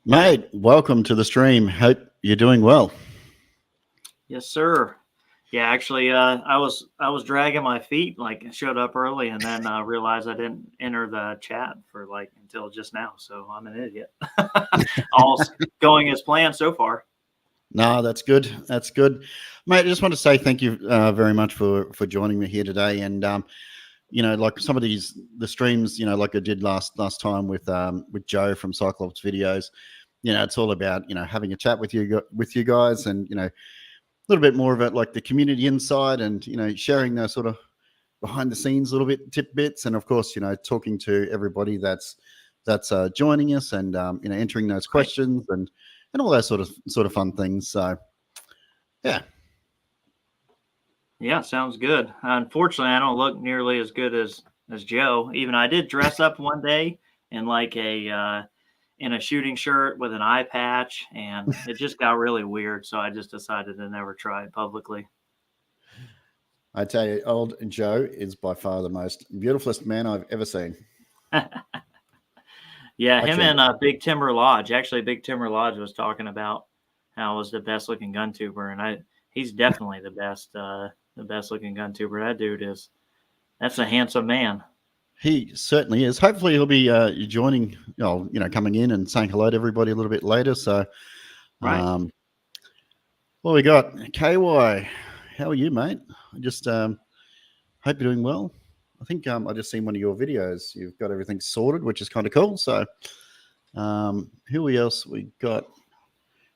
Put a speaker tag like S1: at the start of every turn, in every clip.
S1: Mate, welcome to the stream. Hope you're doing well.
S2: Yes, sir. Yeah, actually, I was dragging my feet, like showed up early, and then realized I didn't enter the chat for like until just now. So I'm an idiot. All's going as planned so far.
S1: No, that's good. That's good, mate. I just want to say thank you very much for joining me here today. And like some of the streams, like I did last time with Joe from Cyclops Videos. It's all about having a chat with you guys, and a little bit more about like the community inside, and sharing the sort of behind the scenes little bit tidbits, and of course talking to everybody that's joining us, and entering those questions and all those sort of fun things. So
S2: yeah, sounds good. Unfortunately, I don't look nearly as good as Joe. Even I did dress up one day in like in a shooting shirt with an eye patch, and it just got really weird. So I just decided to never try it publicly.
S1: I tell you, old Joe is by far the most beautifulest man I've ever seen.
S2: Yeah, him and Big Timber Lodge. Actually, Big Timber Lodge was talking about how it was the best looking gun tuber, and he's definitely the best looking gun tuber. That dude that's a handsome man.
S1: He certainly is. Hopefully, he'll be joining. Coming in and saying hello to everybody a little bit later. So,
S2: right.
S1: Well, we got KY. How are you, mate? I just hope you're doing well. I think I just seen one of your videos. You've got everything sorted, which is kind of cool. So, who else we got?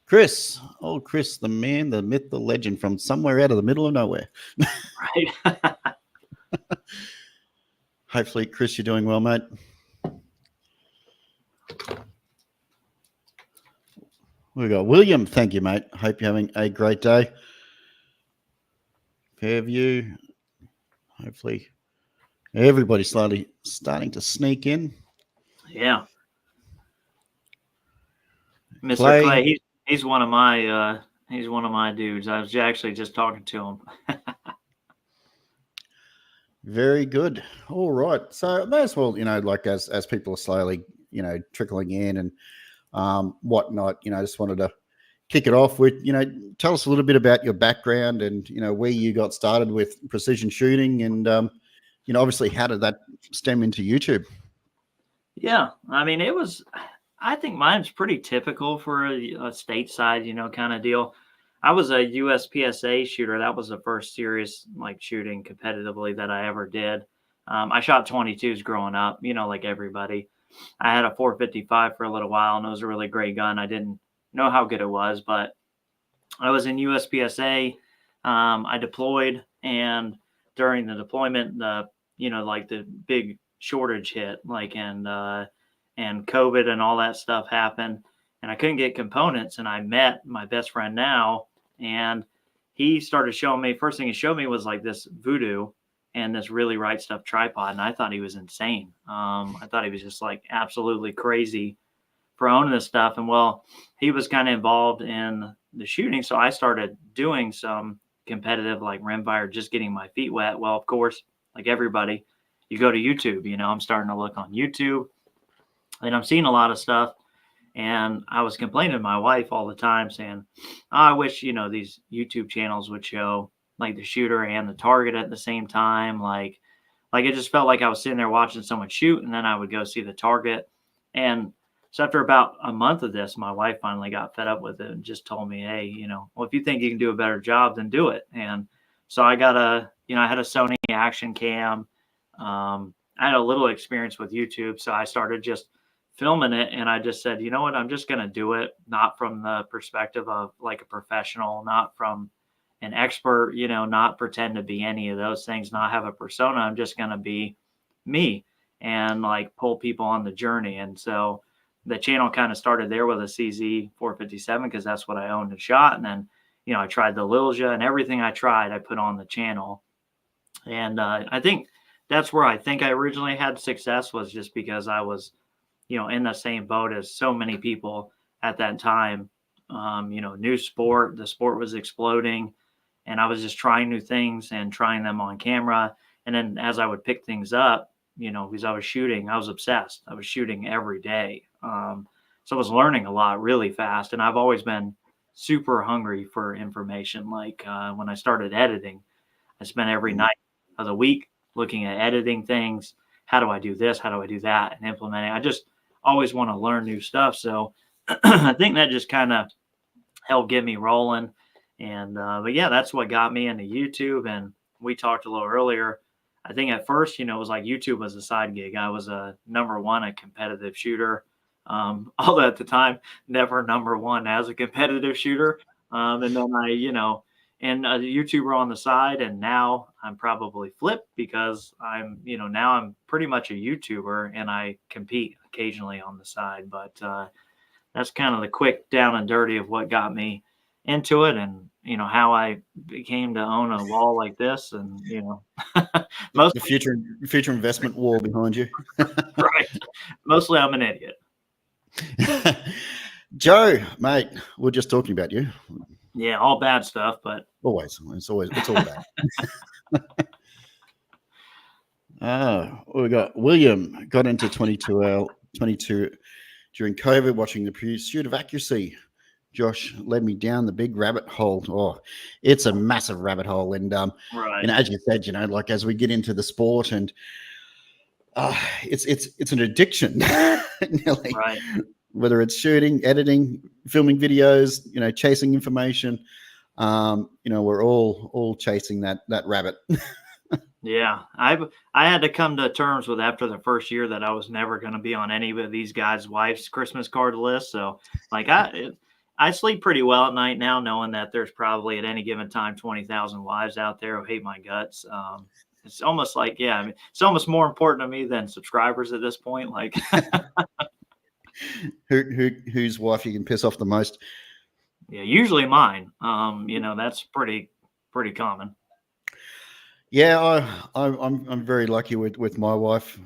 S1: Chris. Oh, Chris, the man, the myth, the legend from somewhere out of the middle of nowhere.
S2: Right.
S1: Hopefully, Chris, you're doing well, mate. We got William. Thank you, mate. Hope you're having a great day. Fairview. Hopefully, everybody's slowly starting to sneak in.
S2: Yeah. Mr. Clay, he's one of my dudes. I was actually just talking to him.
S1: Very good. All right. So may as well, like as people are slowly, trickling in and whatnot, I just wanted to kick it off with, tell us a little bit about your background and, where you got started with precision shooting and, obviously how did that stem into YouTube?
S2: Yeah. I mean, I think mine's pretty typical for a stateside, kind of deal. I was a USPSA shooter. That was the first serious like shooting competitively that I ever did. I shot 22s growing up, like everybody. I had a 455 for a little while, and it was a really great gun. I didn't know how good it was, but I was in USPSA. I deployed, and during the deployment, like the big shortage hit, and COVID and all that stuff happened, and I couldn't get components. And I met my best friend now, and he started showing me. First thing he showed me was like this Voodoo and this really right stuff tripod, and I thought he was insane. I thought he was just like absolutely crazy for owning this stuff. And well, he was kind of involved in the shooting, so I started doing some competitive like rimfire, just getting my feet wet. Well, of course, like everybody, you go to YouTube. I'm starting to look on YouTube, and I'm seeing a lot of stuff. And I was complaining to my wife all the time, saying, oh, I wish these YouTube channels would show like the shooter and the target at the same time. Like it just felt like I was sitting there watching someone shoot, and then I would go see the target. And so after about a month of this, my wife finally got fed up with it and just told me, hey, well, if you think you can do a better job, then do it. And so I got I had a Sony action cam. I had a little experience with YouTube, so I started just filming it, and I just said, you know what, I'm just going to do it, not from the perspective of like a professional, not from an expert, not pretend to be any of those things, not have a persona. I'm just going to be me and like pull people on the journey. And so the channel kind of started there with a CZ 457 because that's what I owned and shot. And then, I tried the Lilja, and everything I tried, I put on the channel. And I think that's where I think I originally had success, was just because I was, in the same boat as so many people at that time. New sport, the sport was exploding, and I was just trying new things and trying them on camera. And then as I would pick things up, because I was shooting, I was obsessed. I was shooting every day. So I was learning a lot really fast, and I've always been super hungry for information. Like when I started editing, I spent every night of the week looking at editing things. How do I do this? How do I do that? And implementing. I just always want to learn new stuff. So I think that just kind of helped get me rolling. And but yeah, that's what got me into YouTube. And we talked a little earlier. I think at first, it was like YouTube was a side gig. I was a a competitive shooter. Although at the time, never number one as a competitive shooter. And then and a YouTuber on the side. And now I'm probably flipped because now I'm pretty much a YouTuber and I compete occasionally on the side. But that's kind of the quick down and dirty of what got me into it, and how I became to own a wall like this, and
S1: most the future investment wall behind you.
S2: Right. Mostly I'm an idiot.
S1: Joe, mate, we're just talking about you.
S2: Yeah, all bad stuff, but
S1: it's all bad. We got William got into 22 during COVID, watching the pursuit of accuracy. Josh led me down the big rabbit hole. Oh, it's a massive rabbit hole. And,
S2: right.
S1: As you said, like as we get into the sport and it's an addiction, nearly.
S2: Right.
S1: Whether it's shooting, editing, filming videos, chasing information, we're all chasing that rabbit.
S2: Yeah, I had to come to terms with after the first year that I was never going to be on any of these guys' wives' Christmas card list. So, like, I sleep pretty well at night now, knowing that there's probably at any given time 20,000 wives out there who hate my guts. It's almost like, it's almost more important to me than subscribers at this point. Like,
S1: whose wife you can piss off the most?
S2: Yeah, usually mine. That's pretty common.
S1: Yeah, I'm very lucky with my wife.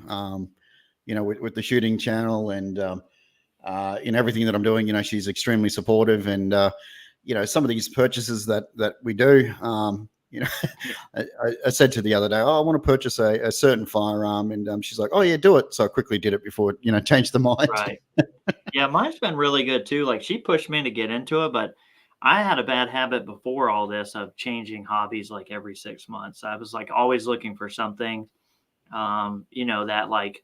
S1: With the shooting channel and in everything that I'm doing, she's extremely supportive. And some of these purchases that we do, I said to the other day, I want to purchase a certain firearm, and she's like, oh yeah, do it. So I quickly did it before changed the mind.
S2: Right. Yeah, mine's been really good too. Like she pushed me to get into it, but I had a bad habit before all this of changing hobbies like every 6 months. I was like always looking for something, that like,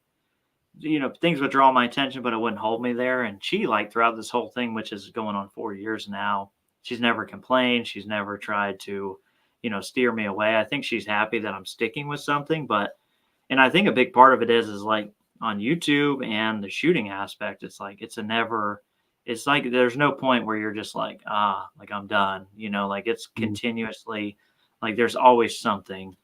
S2: things would draw my attention, but it wouldn't hold me there. And she, like, throughout this whole thing, which is going on 4 years now, she's never complained. She's never tried to, steer me away. I think she's happy that I'm sticking with something. And I think a big part of it is like on YouTube and the shooting aspect, it's like, it's like there's no point where you're just like, like I'm done, like it's continuously, like there's always something,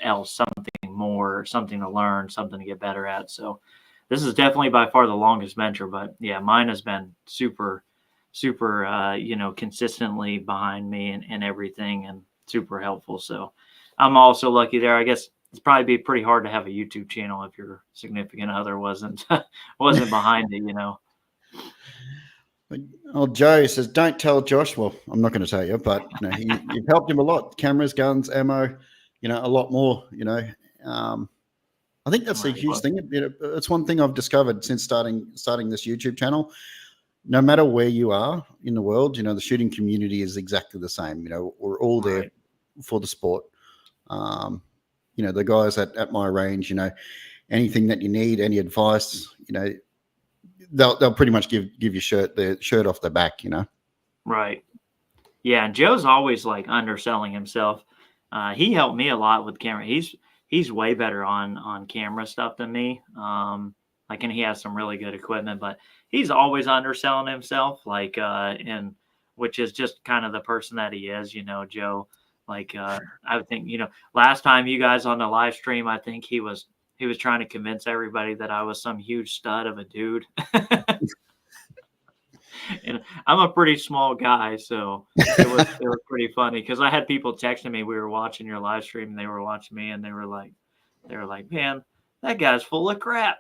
S2: else, something more, something to learn, something to get better at. So this is definitely by far the longest venture, but yeah, mine has been super, consistently behind me and everything, and super helpful. So I'm also lucky there. I guess it's probably be pretty hard to have a YouTube channel if your significant other wasn't behind it,
S1: Oh, Joe says, don't tell Josh. Well, I'm not going to tell you, but you've helped him a lot. Cameras, guns, ammo, a lot more. I think that's a huge thing. It's one thing I've discovered since starting this YouTube channel. No matter where you are in the world, the shooting community is exactly the same. We're all there for the sport. The guys at my range, anything that you need, any advice, they'll pretty much give you the shirt off their back,
S2: Right. Yeah, and Joe's always like underselling himself. He helped me a lot with camera. He's way better on camera stuff than me. And he has some really good equipment, but he's always underselling himself, and which is just kind of the person that he is, Joe. I would think, last time you guys on the live stream, I think he was trying to convince everybody that I was some huge stud of a dude. And I'm a pretty small guy, so it was pretty funny because I had people texting me. We were watching your live stream, and they were watching me, and they were like, "Man, that guy's full of crap."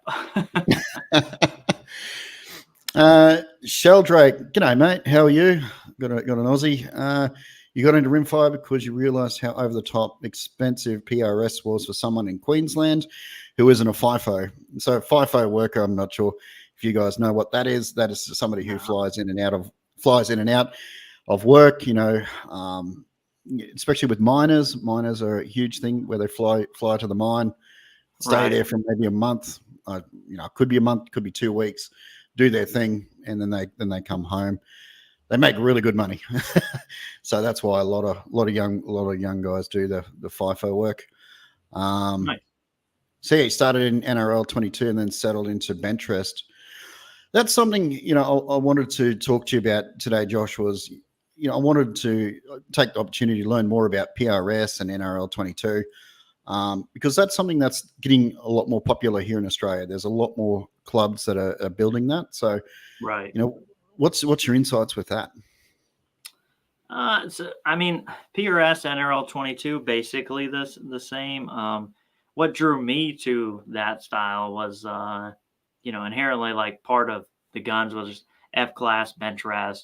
S1: Sheldrake, g'day, mate. How are you? Got an Aussie. You got into rimfire because you realised how over the top expensive PRS was for someone in Queensland who isn't a FIFO. So FIFO worker, I'm not sure if if you guys know what that is somebody who flies in and out of work, especially with miners. Miners are a huge thing where they fly to the mine, stay there for maybe a month, could be a month, could be 2 weeks, do their thing, and then they come home. They make really good money. So that's why a lot of young guys do the FIFO work.
S2: Nice.
S1: So yeah, he started in NRL 22 and then settled into Benchrest. That's something, I wanted to talk to you about today, Josh, was, I wanted to take the opportunity to learn more about PRS and NRL 22, because that's something that's getting a lot more popular here in Australia. There's a lot more clubs that are building that. So,
S2: right.
S1: What's your insights with that?
S2: So, I mean, PRS NRL 22, basically the same. What drew me to that style was, inherently like part of the guns was F-class, Benchrest,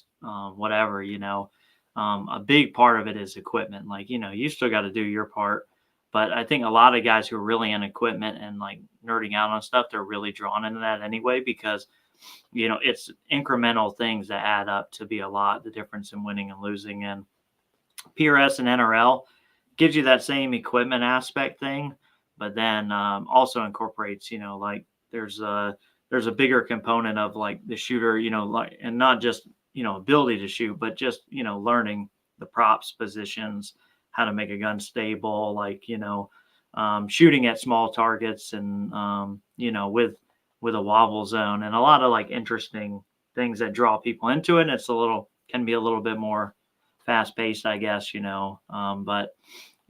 S2: whatever, a big part of it is equipment. Like, you still got to do your part. But I think a lot of guys who are really in equipment and like nerding out on stuff, they're really drawn into that anyway, because it's incremental things that add up to be a lot, the difference in winning and losing. And PRS and NRL gives you that same equipment aspect thing, but then also incorporates, like there's a bigger component of like the shooter, and not just, ability to shoot, but just, learning the props, positions, how to make a gun stable, like, shooting at small targets and, with a wobble zone and a lot of like interesting things that draw people into it. And it's can be a little bit more fast paced, I guess, but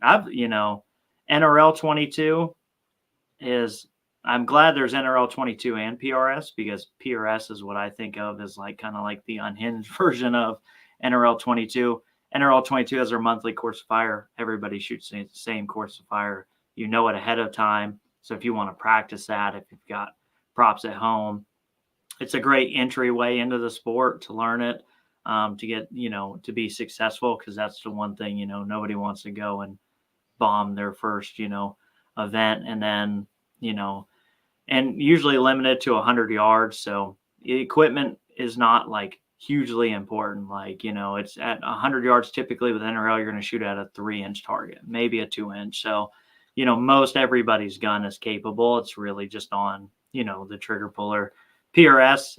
S2: NRL 22 I'm glad there's NRL 22 and PRS, because PRS is what I think of as like kind of like the unhinged version of NRL 22. NRL 22 has their monthly course of fire. Everybody shoots the same course of fire. You know it ahead of time. So if you want to practice that, if you've got props at home, it's a great entryway into the sport to learn it, to get, to be successful, because that's the one thing, nobody wants to go and bomb their first, event, and then, and usually limited to 100 yards. So equipment is not like hugely important. Like, it's at 100 yards. Typically with NRL, you're going to shoot at a 3-inch target, maybe a 2-inch. So, most everybody's gun is capable. It's really just on, the trigger puller. PRS,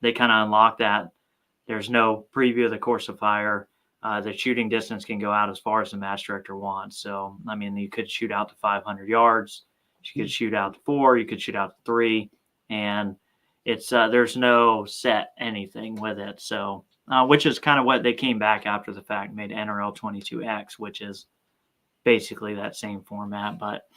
S2: they kind of unlock that. There's no preview of the course of fire. The shooting distance can go out as far as the match director wants. So, I mean, you could shoot out to 500 yards. You could shoot out to 4. You could shoot out to 3. And it's there's no set anything with it. So, which is kind of what they came back after the fact, made NRL 22X, which is basically that same format. But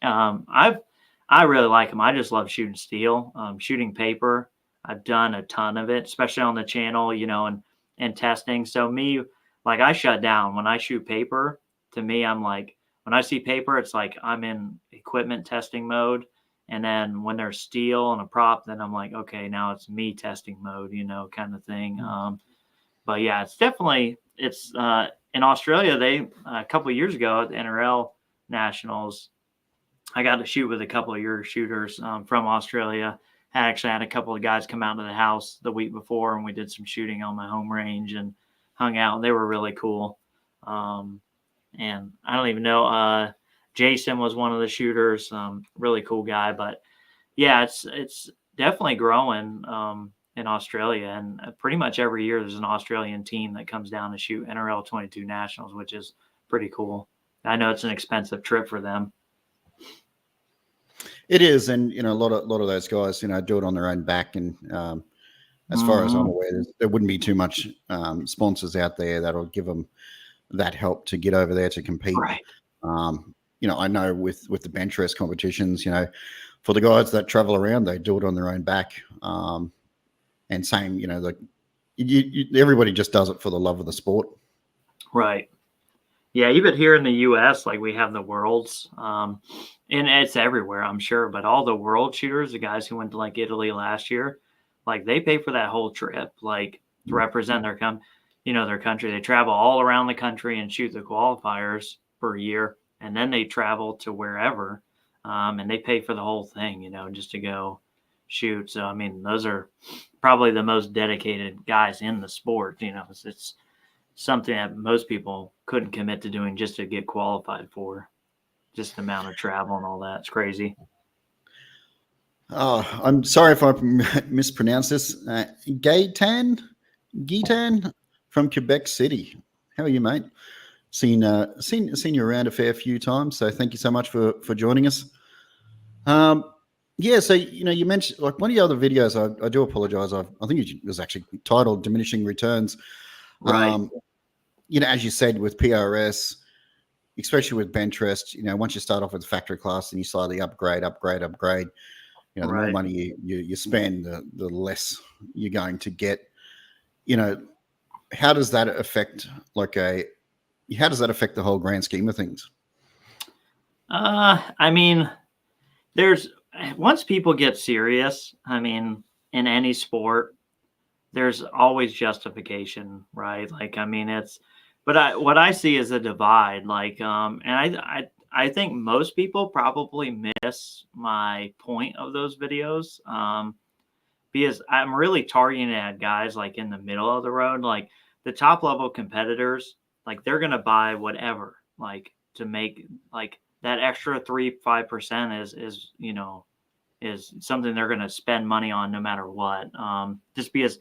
S2: I really like them. I just love shooting steel, shooting paper. I've done a ton of it, especially on the channel, and testing. So me, like, I shut down when I shoot paper. To me, I'm like, when I see paper, it's like I'm in equipment testing mode. And then when there's steel and a prop, then I'm like, okay, now it's me testing mode, kind of thing. But yeah, it's definitely, in Australia, they, a couple of years ago at the NRL Nationals, I got to shoot with a couple of your shooters from Australia. I actually had a couple of guys come out to the house the week before, and we did some shooting on my home range and hung out. And they were really cool. And I don't even know, Jason was one of the shooters, really cool guy. But yeah, it's definitely growing in Australia. And pretty much every year there's an Australian team that comes down to shoot NRL 22 Nationals, which is pretty cool. I know it's an expensive trip for them.
S1: It is, and a lot of those guys, do it on their own back. And as far as I'm aware, there wouldn't be too much sponsors out there that'll give them that help to get over there to compete.
S2: Right.
S1: I know with the Benchrest competitions, for the guys that travel around, they do it on their own back. And same, everybody just does it for the love of the sport.
S2: Right. Yeah, even here in the U.S., like we have the Worlds, and it's everywhere, I'm sure. But all the World shooters, the guys who went to like Italy last year, like they pay for that whole trip, like to represent their their country. They travel all around the country and shoot the qualifiers for a year, and then they travel to wherever, and they pay for the whole thing, just to go shoot. So, I mean, those are probably the most dedicated guys in the sport. You know, it's something that most people couldn't commit to doing just to get qualified for. Just the amount of travel and all that. It's crazy.
S1: Oh, I'm sorry if I mispronounced this. Gaitan from Quebec City. How are you, mate? Seen you around a fair few times, so thank you so much for joining us. Yeah, so you mentioned like one of the other videos. I do apologize. I think it was actually titled "Diminishing Returns."
S2: Right.
S1: As you said with PRS, especially with Benchrest, once you start off with the factory class and you slowly upgrade, the more money you spend, the less you're going to get. How does that affect the whole grand scheme of things?
S2: I mean, once people get serious, I mean, in any sport, there's always justification, right? Like, I mean, what I see is a divide, like, and I think most people probably miss my point of those videos, because I'm really targeting at guys like in the middle of the road, like the top level competitors, like they're going to buy whatever, like to make like that extra 3-5% is something they're going to spend money on no matter what. Just because,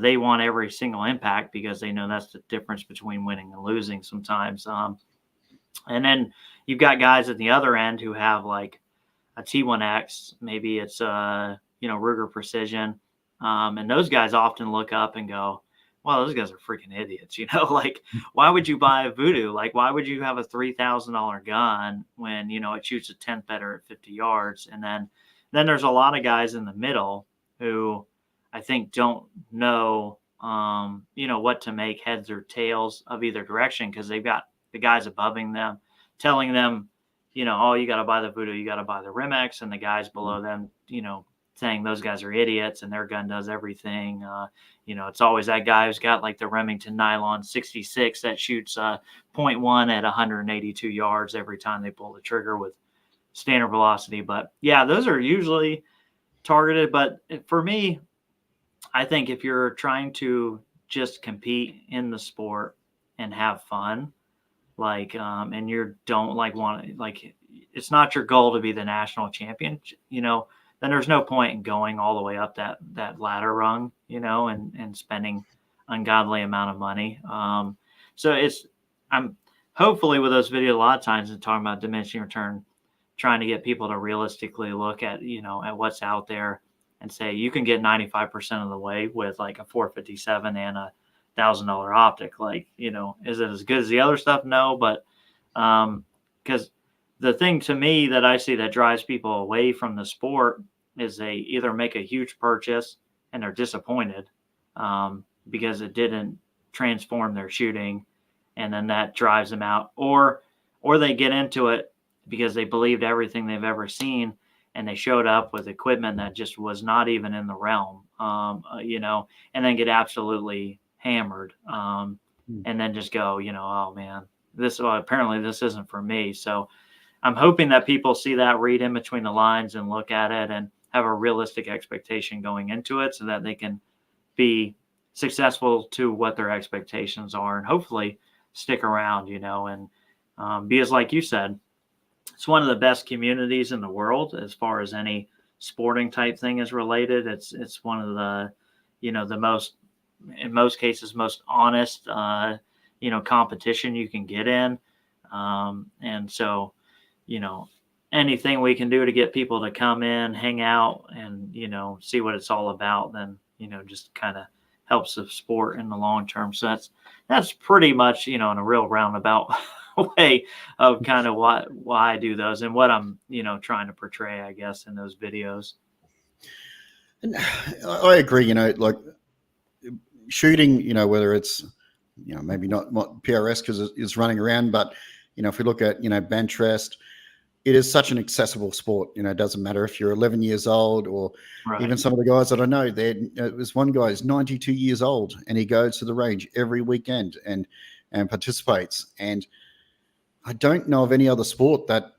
S2: they want every single impact because they know that's the difference between winning and losing sometimes. And then you've got guys at the other end who have like a T1X, maybe it's Ruger Precision. And those guys often look up and go, well, those guys are freaking idiots. Like, why would you buy a Voodoo? Like, why would you have a $3,000 gun when, it shoots a 10th better at 50 yards? And then there's a lot of guys in the middle who I think don't know, what to make heads or tails of either direction, because they've got the guys above them telling them, oh, you got to buy the Voodoo, you got to buy the Rimex, and the guys below them, saying those guys are idiots and their gun does everything. It's always that guy who's got like the Remington Nylon 66 that shoots 0.1 at 182 yards every time they pull the trigger with standard velocity. But yeah, those are usually targeted. But for me, I think if you're trying to just compete in the sport and have fun, like, and you don't it's not your goal to be the national champion, then there's no point in going all the way up that ladder rung, and spending ungodly amount of money. So I'm hopefully with those videos a lot of times and talking about diminishing return, trying to get people to realistically look at, at what's out there and say, you can get 95% of the way with like a 457 and a $1,000 optic. Like, is it as good as the other stuff? No, but, because the thing to me that I see that drives people away from the sport is they either make a huge purchase and they're disappointed because it didn't transform their shooting, and then that drives them out, or they get into it because they believed everything they've ever seen and they showed up with equipment that just was not even in the realm, and then get absolutely hammered, and then just go, oh man, apparently this isn't for me. So I'm hoping that people see that, read in between the lines and look at it and have a realistic expectation going into it so that they can be successful to what their expectations are and hopefully stick around, and because like you said, it's one of the best communities in the world as far as any sporting type thing is related. It's one of the, the most, in most cases, most honest, competition you can get in. And so, anything we can do to get people to come in, hang out, and, see what it's all about, then, just kind of helps the sport in the long term. So that's pretty much, in a real roundabout way of kind of why I do those and what I'm, trying to portray, I guess, in those videos.
S1: And I agree, like shooting, whether it's, maybe not PRS because it's running around, but, if we look at, Benchrest, it is such an accessible sport. It doesn't matter if you're 11 years old or even some of the guys that I know. There's one guy who's 92 years old and he goes to the range every weekend and participates. And I don't know of any other sport that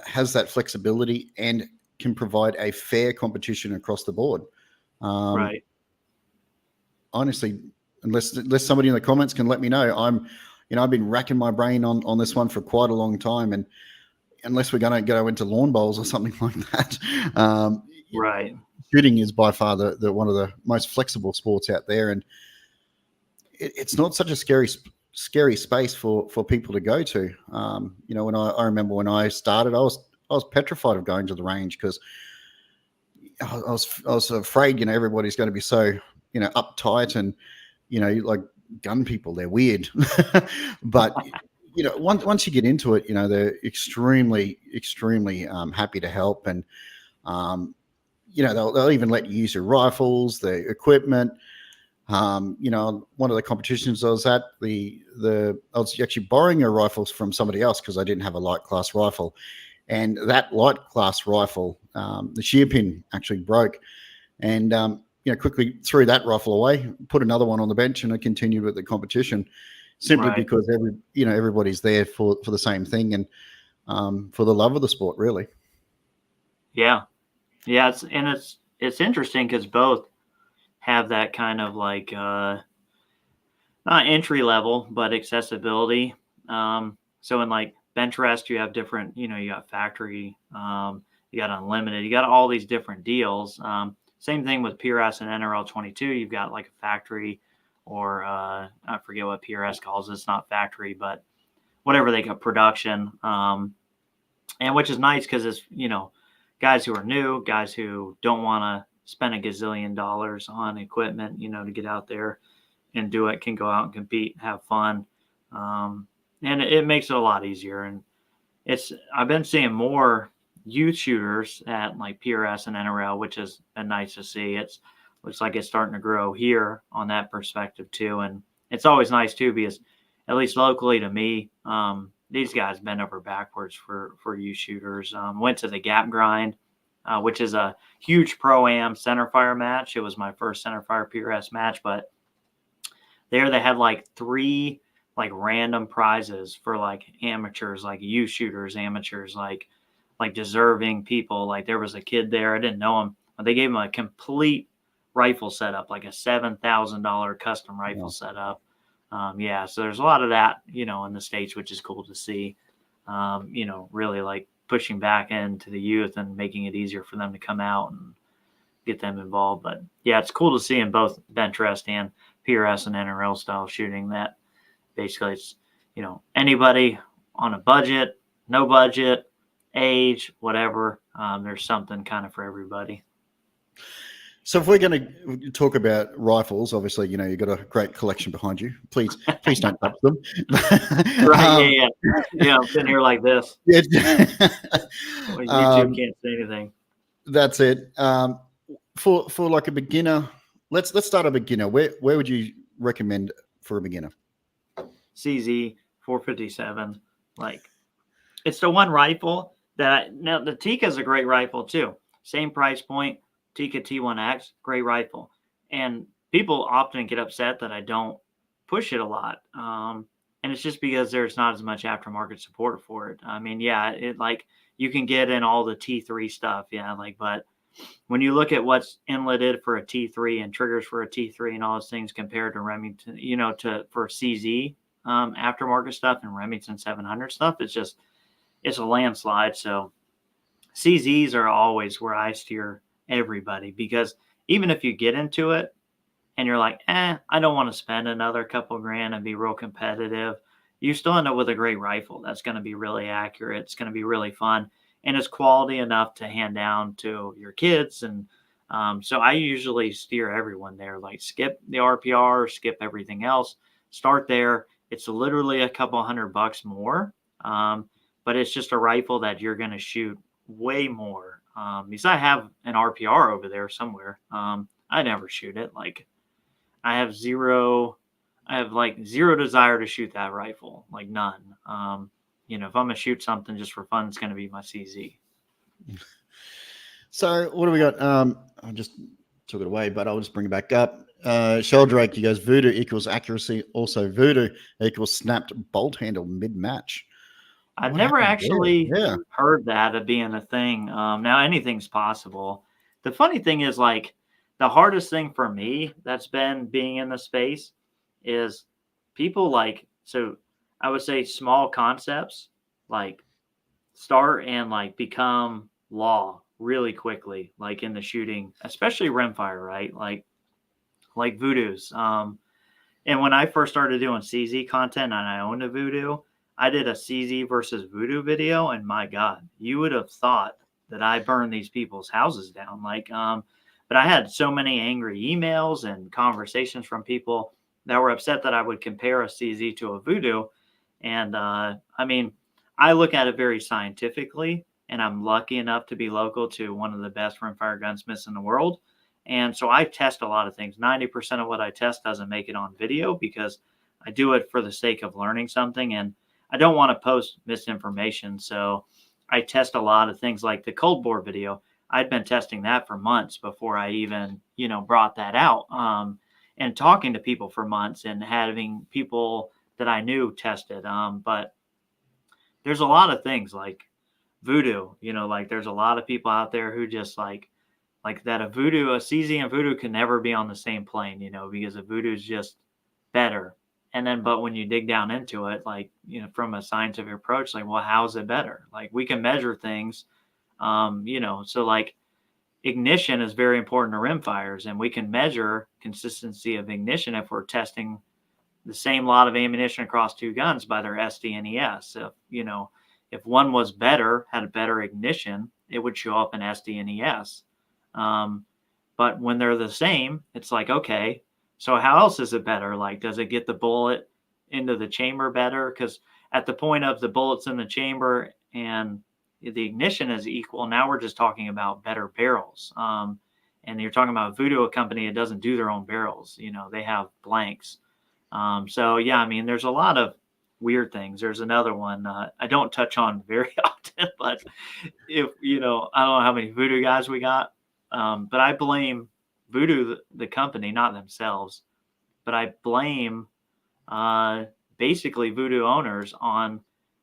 S1: has that flexibility and can provide a fair competition across the board.
S2: Right.
S1: Honestly, unless somebody in the comments can let me know, I've been racking my brain on this one for quite a long time, and unless we're going to go into lawn bowls or something like that,
S2: right.
S1: Shooting is by far the one of the most flexible sports out there, and it's not such a scary space for people to go to. When I remember when I started, I was petrified of going to the range because I was afraid, everybody's going to be so, uptight and, like gun people, they're weird. But, once you get into it, they're extremely, extremely happy to help. And, they'll even let you use your rifles, the equipment. One of the competitions I was at, I was actually borrowing a rifle from somebody else because I didn't have a light class rifle. And that light class rifle, the shear pin actually broke, and quickly threw that rifle away, put another one on the bench, and I continued with the competition, simply
S2: Right.
S1: because everybody's there for the same thing and for the love of the sport, really.
S2: Yeah, it's interesting because both have that kind of like not entry level but accessibility. So in like Benchrest, you have different, you got factory, you got unlimited, you got all these different deals. Same thing with PRS and NRL 22. You've got like a factory, or I forget what PRS calls it. It's not factory, but whatever they got, production. And which is nice because it's, guys who are new, guys who don't want to spend a gazillion dollars on equipment, to get out there and do it, can go out and compete, have fun. And it makes it a lot easier. And I've been seeing more youth shooters at like PRS and NRL, which has been nice to see. Looks like it's starting to grow here on that perspective too. And it's always nice too, because at least locally to me, these guys bend over backwards for youth shooters. Went to the Gap Grind, which is a huge pro-am centerfire match. It was my first centerfire PRS match, but there they had like 3 like random prizes for like amateurs, like youth shooters, amateurs, like deserving people. Like there was a kid there, I didn't know him, but they gave him a complete rifle setup, like a $7,000 custom rifle setup. So there's a lot of that, in the States, which is cool to see. Really like pushing back into the youth and making it easier for them to come out and get them involved. But yeah, it's cool to see in both Benchrest and PRS and NRL style shooting that basically it's, anybody on a budget, no budget, age, whatever. There's something kind of for everybody.
S1: So if we're going to talk about rifles, obviously, you've got a great collection behind you. Please don't touch them.
S2: Right, yeah. I'm sitting here like this.
S1: Yeah.
S2: YouTube can't say anything.
S1: That's it. For like a beginner, let's start a beginner. Where would you recommend for a beginner?
S2: CZ 457. Like, it's the one rifle now the Tikka is a great rifle too. Same price point. Tikka T1X, great rifle. And people often get upset that I don't push it a lot. And it's just because there's not as much aftermarket support for it. I mean, yeah, it like you can get in all the T3 stuff. Yeah. But when you look at what's inletted for a T3 and triggers for a T3 and all those things compared to Remington, for CZ aftermarket stuff and Remington 700 stuff, it's a landslide. So CZs are always where I steer everybody, because even if you get into it and you're like, I don't want to spend another couple grand and be real competitive, you still end up with a great rifle that's going to be really accurate. It's going to be really fun, and it's quality enough to hand down to your kids. And so I usually steer everyone there, like skip the RPR, skip everything else, start there. It's literally a couple $100 more, but it's just a rifle that you're going to shoot way more. Because I have an RPR over there somewhere. I never shoot it. Like I have zero desire to shoot that rifle, like none. If I'm gonna shoot something just for fun, it's gonna be my CZ.
S1: So what do we got? I just took it away, but I'll just bring it back up. Sheldrake, he goes, Voodoo equals accuracy. Also, Voodoo equals snapped bolt handle mid-match.
S2: I've
S1: What
S2: never
S1: happened there?
S2: actually
S1: Yeah.
S2: heard that of being a thing. Now anything's possible. The funny thing is, like, the hardest thing for me that's been being in the space is people like, so I would say small concepts like start and like become law really quickly, like in the shooting, especially rimfire, right? Like Voodoo's. And when I first started doing CZ content and I owned a Voodoo, I did a CZ versus Voodoo video, and my God, you would have thought that I burned these people's houses down. But I had so many angry emails and conversations from people that were upset that I would compare a CZ to a Voodoo. And I mean, I look at it very scientifically, and I'm lucky enough to be local to one of the best rimfire gunsmiths in the world. And so I test a lot of things. 90% of what I test doesn't make it on video because I do it for the sake of learning something. And I don't want to post misinformation. So I test a lot of things like the cold bore video. I'd been testing that for months before I even, brought that out. And talking to people for months and having people that I knew tested. But there's a lot of things like Voodoo, like there's a lot of people out there who just like that a CZ and Voodoo can never be on the same plane, because a Voodoo is just better. And then, but when you dig down into it, like, from a scientific approach, like, well, how's it better? Like, we can measure things, so like ignition is very important to rimfires, and we can measure consistency of ignition if we're testing the same lot of ammunition across two guns by their SD and ES. If one was better, had a better ignition, it would show up in SD and ES. But when they're the same, it's like, okay, so how else is it better? Like, does it get the bullet into the chamber better? Because at the point of the bullets in the chamber and the ignition is equal, now we're just talking about better barrels. And you're talking about Voodoo, a company that doesn't do their own barrels. They have blanks. So yeah, I mean, there's a lot of weird things. There's another one I don't touch on very often, but if I don't know how many Voodoo guys we got. But I blame Voodoo, the company, not themselves, but I blame basically Voodoo owners on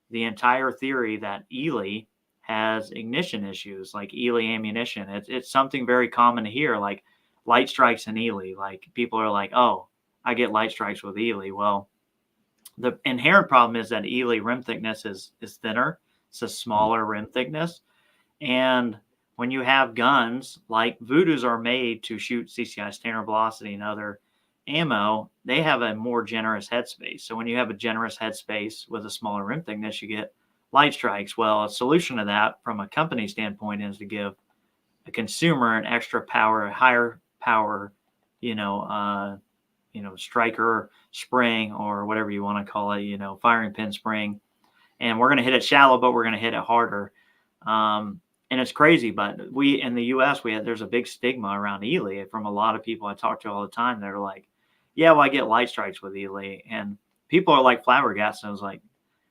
S2: the entire theory that Ely has ignition issues, like Ely ammunition. It's something very common to hear, like light strikes in Ely. Like, people are like, oh, I get light strikes with Ely. Well, the inherent problem is that Ely rim thickness is thinner. It's a smaller rim thickness. And when you have guns like Voodoos are made to shoot CCI standard velocity and other ammo, they have a more generous headspace. So when you have a generous headspace with a smaller rim thickness, you get light strikes. Well, a solution to that from a company standpoint is to give a consumer an extra power, a higher power, striker spring or whatever you want to call it, firing pin spring. And we're going to hit it shallow, but we're going to hit it harder. And it's crazy, but we in the U.S. there's a big stigma around Ely from a lot of people I talk to all the time. They're like, "Yeah, well, I get light strikes with Ely," and people are like flabbergasted. I was like,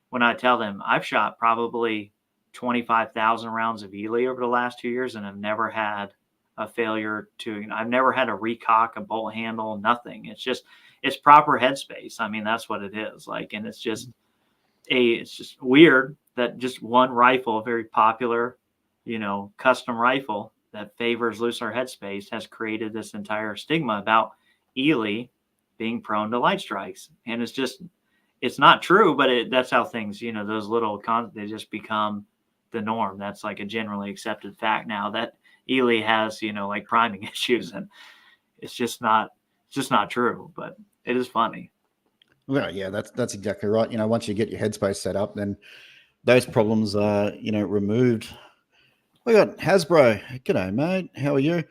S2: when I tell them I've shot probably 25,000 rounds of Ely over the last 2 years, and I've never had a failure I've never had a recock, a bolt handle, nothing. It's proper headspace. I mean, that's what it is. Like, and it's just weird that just one rifle, a very popular, custom rifle that favors looser headspace, has created this entire stigma about Ely being prone to light strikes. And it's not true, but that's how things, those little they just become the norm. That's like a generally accepted fact now that Ely has, like priming issues, and it's just not true, but it is funny.
S1: Well, yeah, that's exactly right. Once you get your headspace set up, then those problems are, removed. We got Hasbro. G'day, mate. How are you?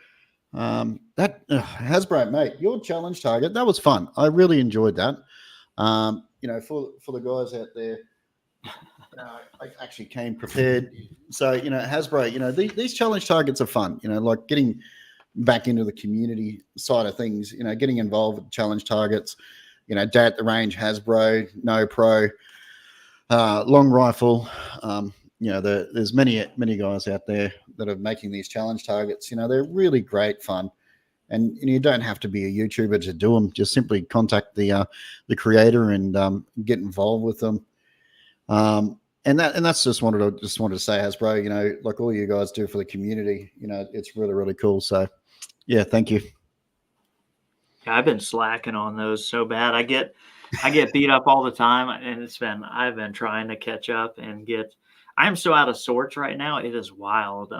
S1: Hasbro, mate, your challenge target, that was fun. I really enjoyed that. For the guys out there, I actually came prepared. So, Hasbro, these challenge targets are fun, like getting back into the community side of things, getting involved with challenge targets, Day at the Range, Hasbro, No Pro, long rifle. There's many guys out there that are making these challenge targets. They're really great fun, and you don't have to be a YouTuber to do them. Just simply contact the creator and get involved with them. And that's just wanted to say, Hasbro, you know, like all you guys do for the community, you know, it's really, really cool. So yeah, thank you.
S2: Yeah, I've been slacking on those so bad. I get beat up all the time, and I've been trying to catch up and get. I'm so out of sorts right now. It is wild.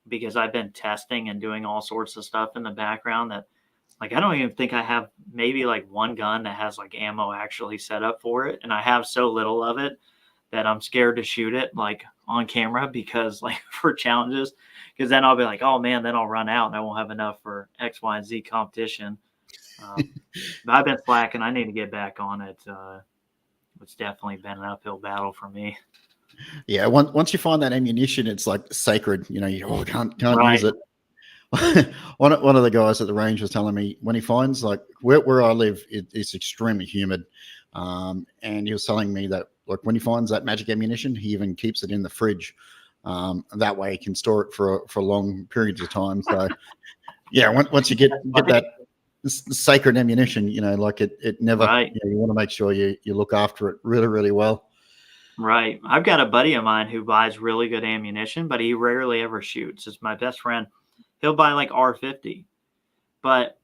S2: Because I've been testing and doing all sorts of stuff in the background that, like, I don't even think I have maybe like one gun that has like ammo actually set up for it, and I have so little of it that I'm scared to shoot it like on camera because like for challenges, because then I'll be like, oh man, then I'll run out and I won't have enough for X, Y, and Z competition. But I've been slacking. I need to get back on it. It's definitely been an uphill battle for me.
S1: Yeah, once you find that ammunition, it's like sacred. You know, you can't
S2: Right.
S1: use it. one of the guys at the range was telling me when he finds, like, where I live, it's extremely humid, and he was telling me that, like, when he finds that magic ammunition, he even keeps it in the fridge. That way he can store it for long periods of time. So yeah, once you get that sacred ammunition, you know, like it never,
S2: Right.
S1: you know, you want to make sure you look after it really, really well.
S2: Right. I've got a buddy of mine who buys really good ammunition, but he rarely ever shoots. It's my best friend. He'll buy like R50, but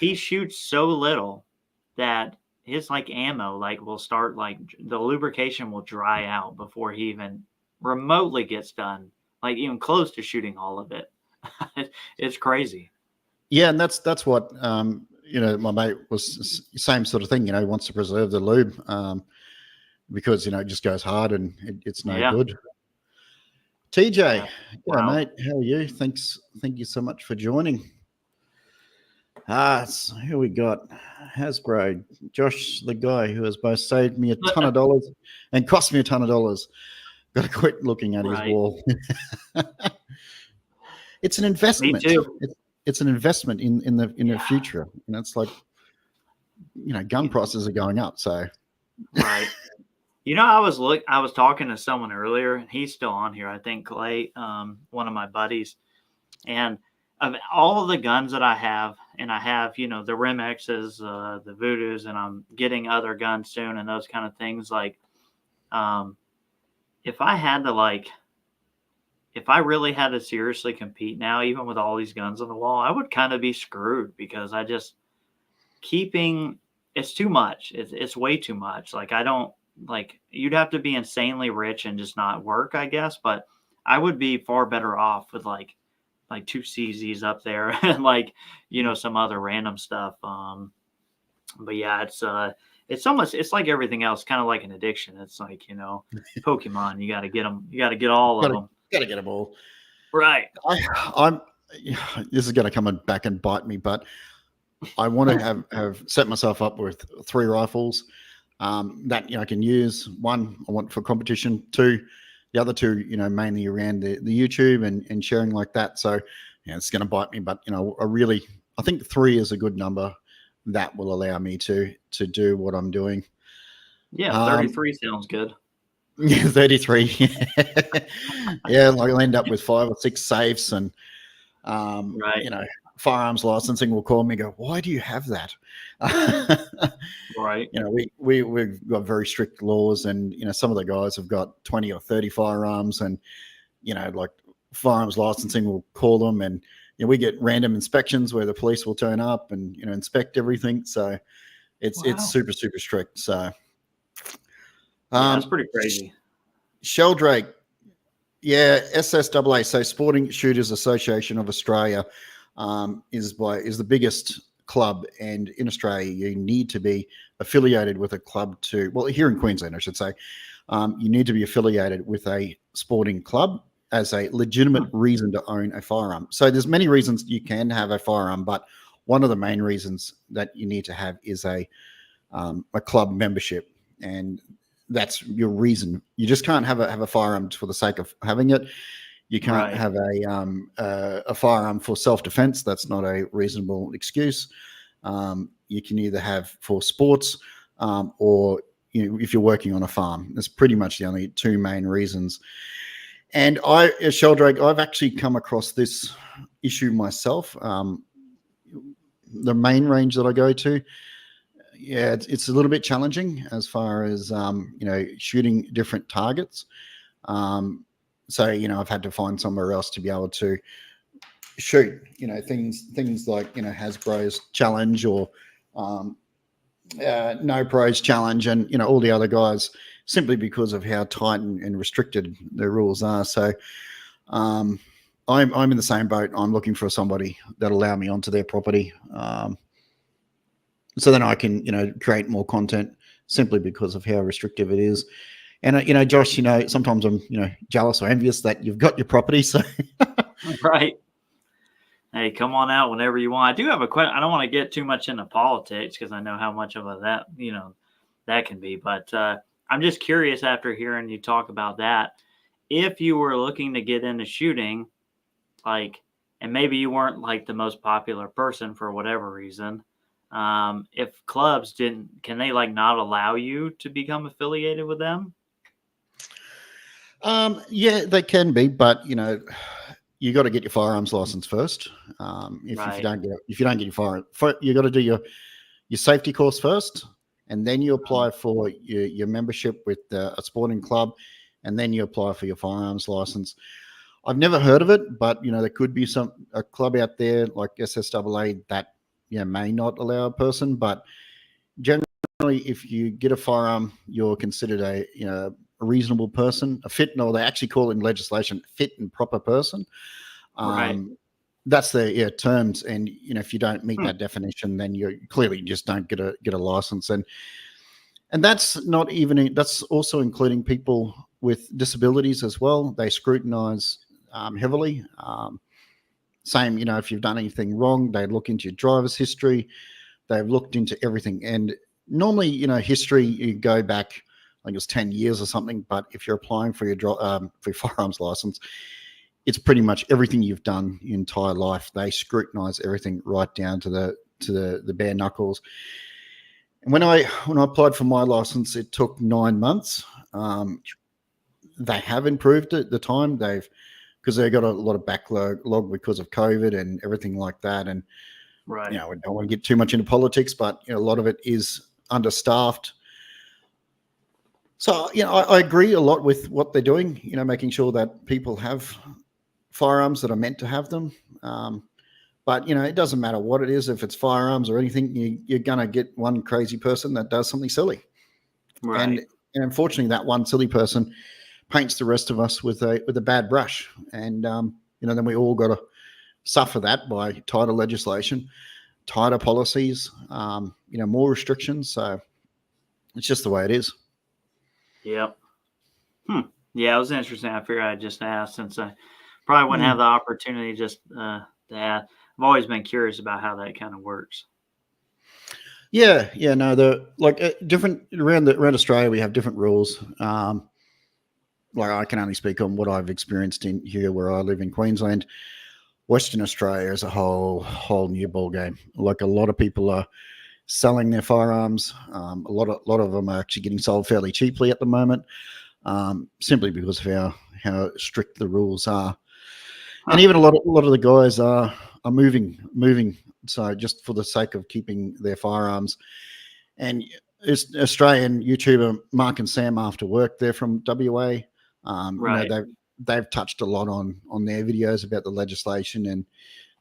S2: he shoots so little that his like ammo like will start, like the lubrication will dry out before he even remotely gets done, like even close to shooting all of it. It's crazy.
S1: Yeah, and that's what you know, my mate was same sort of thing. You know, he wants to preserve the lube because, you know, it just goes hard and it's no
S2: Yeah.
S1: good. TJ,
S2: Yeah.
S1: yeah,
S2: Wow.
S1: mate, how are you? Thank you so much for joining. So here we got Hasbro, Josh, the guy who has both saved me a ton of dollars and cost me a ton of dollars. Got to quit looking at his
S2: Right.
S1: wall. It's an
S2: Me
S1: investment.
S2: too.
S1: It's an investment in the future. And it's like, you know, gun prices are going up. So
S2: Right. You know, I was talking to someone earlier, and he's still on here. I think Clay, one of my buddies, and of all of the guns that I have, and I have, you know, the Rim X's, the Voodoos, and I'm getting other guns soon, and those kind of things. Like, if I had to, like, if I really had to seriously compete now, even with all these guns on the wall, I would kind of be screwed because I just keeping it's too much. It's way too much. Like, I don't. Like, you'd have to be insanely rich and just not work, I guess, but I would be far better off with like 2 CZs up there and like, you know, some other random stuff. But yeah, it's almost, it's like everything else, kind of like an addiction. It's like, you know, Pokemon, you got to get them, you got to get all of them.
S1: Got to get them all.
S2: Right.
S1: I'm this is going to come back and bite me, but I want to have set myself up with 3 rifles. That, you know, I can use. 1, I want for competition. 2, the other 2, you know, mainly around the YouTube and sharing like that. So, yeah, it's going to bite me, but, you know, I think 3 is a good number that will allow me to do what I'm doing.
S2: Yeah, 33 sounds good.
S1: Yeah, 33. Yeah, like I'll end up with 5 or 6 safes, and
S2: Right.
S1: you know, firearms licensing will call me and go, why do you have that?
S2: Right.
S1: You know, we've got very strict laws, and, you know, some of the guys have got 20 or 30 firearms, and, you know, like firearms licensing will call them, and, you know, we get random inspections where the police will turn up and, you know, inspect everything. So it's super, super strict. So
S2: Yeah, that's pretty crazy.
S1: Sheldrake, yeah, SSAA, so Sporting Shooters Association of Australia, is the biggest club, and in Australia you need to be affiliated with a club well, here in Queensland I should say, you need to be affiliated with a sporting club as a legitimate reason to own a firearm. So there's many reasons you can have a firearm, but one of the main reasons that you need to have is a club membership, and that's your reason. You just can't have a firearm for the sake of having it. You can't have a firearm for self-defense. That's not a reasonable excuse. You can either have for sports, or, you know, if you're working on a farm. That's pretty much the only 2 main reasons. And Sheldrake, I've actually come across this issue myself. The main range that I go to, yeah, it's a little bit challenging as far as shooting different targets. So I've had to find somewhere else to be able to shoot. Things like Hasbro's challenge or No Pros challenge, and all the other guys, simply because of how tight and restricted the rules are. So I'm in the same boat. I'm looking for somebody that allow me onto their property. So then I can, create more content simply because of how restrictive it is. And, Josh, sometimes I'm, jealous or envious that you've got your property. So,
S2: Right. Hey, come on out whenever you want. I do have a question. I don't want to get too much into politics because I know how much of that can be. But I'm just curious after hearing you talk about that. If you were looking to get into shooting, and maybe you weren't the most popular person for whatever reason, if clubs can they not allow you to become affiliated with them?
S1: Yeah, they can be, but you got to get your firearms license first. If you don't get your firearm, you got to do your safety course first, and then you apply for your membership with a sporting club, and then you apply for your firearms license. I've never heard of it, but there could be a club out there like SSAA that may not allow a person, but generally, if you get a firearm, you're considered a reasonable person, a fit, or they actually call it in legislation, fit and proper person.
S2: Right.
S1: That's the terms, and if you don't meet that definition, then you clearly just don't get a license. And that's not even, that's also including people with disabilities as well. They scrutinize heavily. Same, if you've done anything wrong, they look into your driver's history. They've looked into everything. And normally, history, you go back, I think it was 10 years or something. But if you're applying for your firearms license, it's pretty much everything you've done your entire life. They scrutinize everything right down to the bare knuckles. And when I applied for my license, it took 9 months. They have improved it, the time because they got a lot of backlog because of COVID and everything like that. And
S2: right,
S1: I don't want to get too much into politics, but a lot of it is understaffed. So I agree a lot with what they're doing. Making sure that people have firearms that are meant to have them. But it doesn't matter what it is. If it's firearms or anything, you're gonna get one crazy person that does something silly.
S2: right.
S1: And unfortunately, that one silly person paints the rest of us with a bad brush. And then we all got to suffer that by tighter legislation, tighter policies, more restrictions. So it's just the way it is.
S2: Yep. Yeah, it was interesting. I figured I'd just ask since I probably wouldn't have the opportunity just to ask. I've always been curious about how that kind of works.
S1: Yeah, no, different around Australia. We have different rules. I can only speak on what I've experienced in here where I live in Queensland. Western Australia is a whole new ball game. A lot of people are selling their firearms. A lot of them are actually getting sold fairly cheaply at the moment, simply because of how strict the rules are. And even a lot of the guys are moving. So just for the sake of keeping their firearms. And it's Australian YouTuber Mark and Sam After Work. They're from WA.
S2: Right.
S1: They've touched a lot on their videos about the legislation and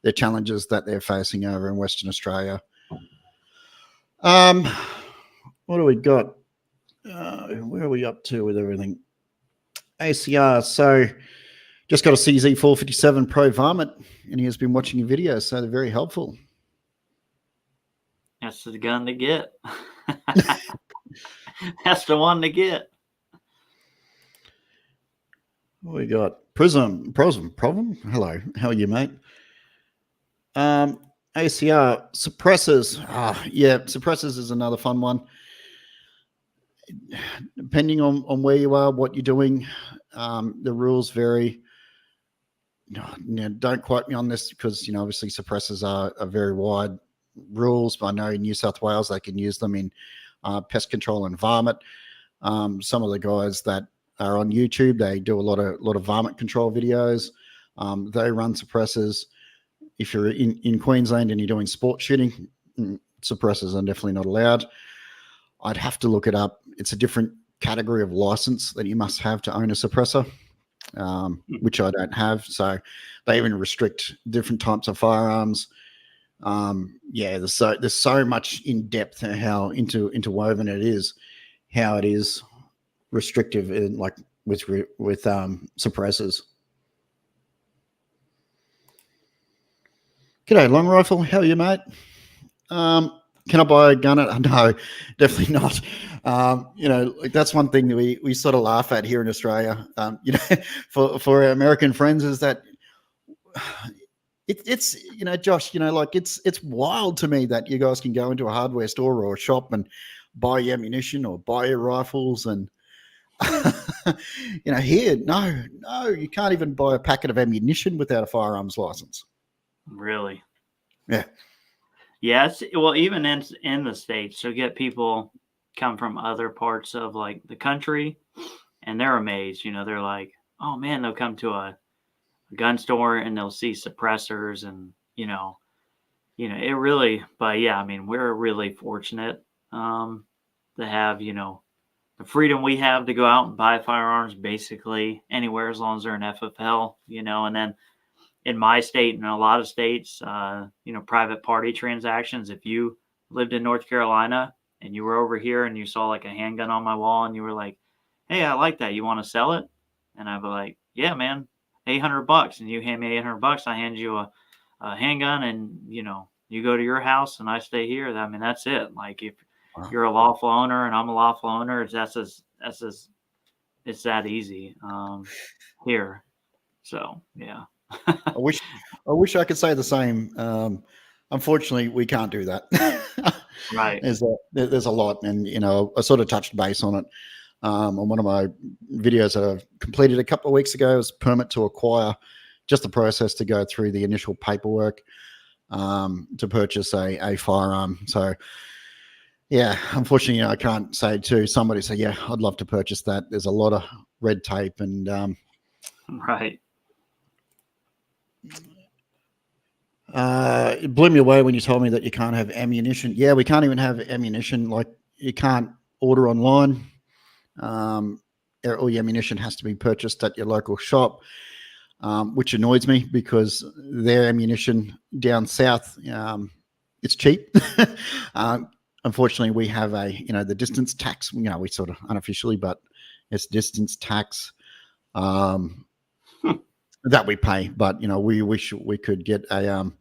S1: the challenges that they're facing over in Western Australia. What do we got? Where are we up to with everything? ACR. So just got a CZ 457 Pro Varmint, and he has been watching your videos, so they're very helpful.
S2: That's the gun to get. That's the one to get.
S1: What we got? Prism. Hello, how are you, mate? ACR suppressors. Suppressors is another fun one. Depending on where you are, what you're doing, the rules vary. Don't quote me on this because obviously suppressors are very wide rules. But I know in New South Wales they can use them in pest control and varmint. Some of the guys that are on YouTube, they do a lot of varmint control videos. They run suppressors. If you're in Queensland and you're doing sport shooting, suppressors are definitely not allowed. I'd have to look it up. It's a different category of license that you must have to own a suppressor, which I don't have. So they even restrict different types of firearms. Yeah, there's so much in depth and how interwoven it is, how it is restrictive in like with suppressors. G'day, long rifle. How are you, mate? Can I buy a gun? No, definitely not. Like that's one thing that we sort of laugh at here in Australia. For our American friends is that it's Josh, like it's wild to me that you guys can go into a hardware store or a shop and buy your ammunition or buy your rifles and here, no, you can't even buy a packet of ammunition without a firearms license.
S2: Really?
S1: Yeah.
S2: Yes. Well, even in the States, you'll get people come from other parts of like the country and they're amazed. They're like, oh man, they'll come to a gun store and they'll see suppressors and, it really, but yeah, I mean, we're really fortunate to have, the freedom we have to go out and buy firearms basically anywhere as long as they're in FFL, and then in my state and in a lot of states, private party transactions. If you lived in North Carolina and you were over here and you saw like a handgun on my wall and you were like, hey, I like that. You want to sell it? And I'd be like, yeah, man, $800. And you hand me $800. I hand you a handgun and, you go to your house and I stay here. I mean, that's it. Like if you're a lawful owner and I'm a lawful owner, it's that easy here. So, yeah.
S1: I wish I could say the same. Unfortunately, we can't do that.
S2: Right.
S1: There's a lot, and I sort of touched base on it on one of my videos that I completed a couple of weeks ago. It was permit to acquire, just the process to go through the initial paperwork to purchase a firearm. So, yeah, unfortunately, I can't say to somebody, say, yeah, I'd love to purchase that. There's a lot of red tape and
S2: right.
S1: It blew me away when you told me that you can't have ammunition. Yeah, we can't even have ammunition. Like you can't order online. All your ammunition has to be purchased at your local shop, which annoys me because their ammunition down south, it's cheap. Unfortunately, we have the distance tax. We sort of unofficially, but it's distance tax that we pay. But we wish we could get a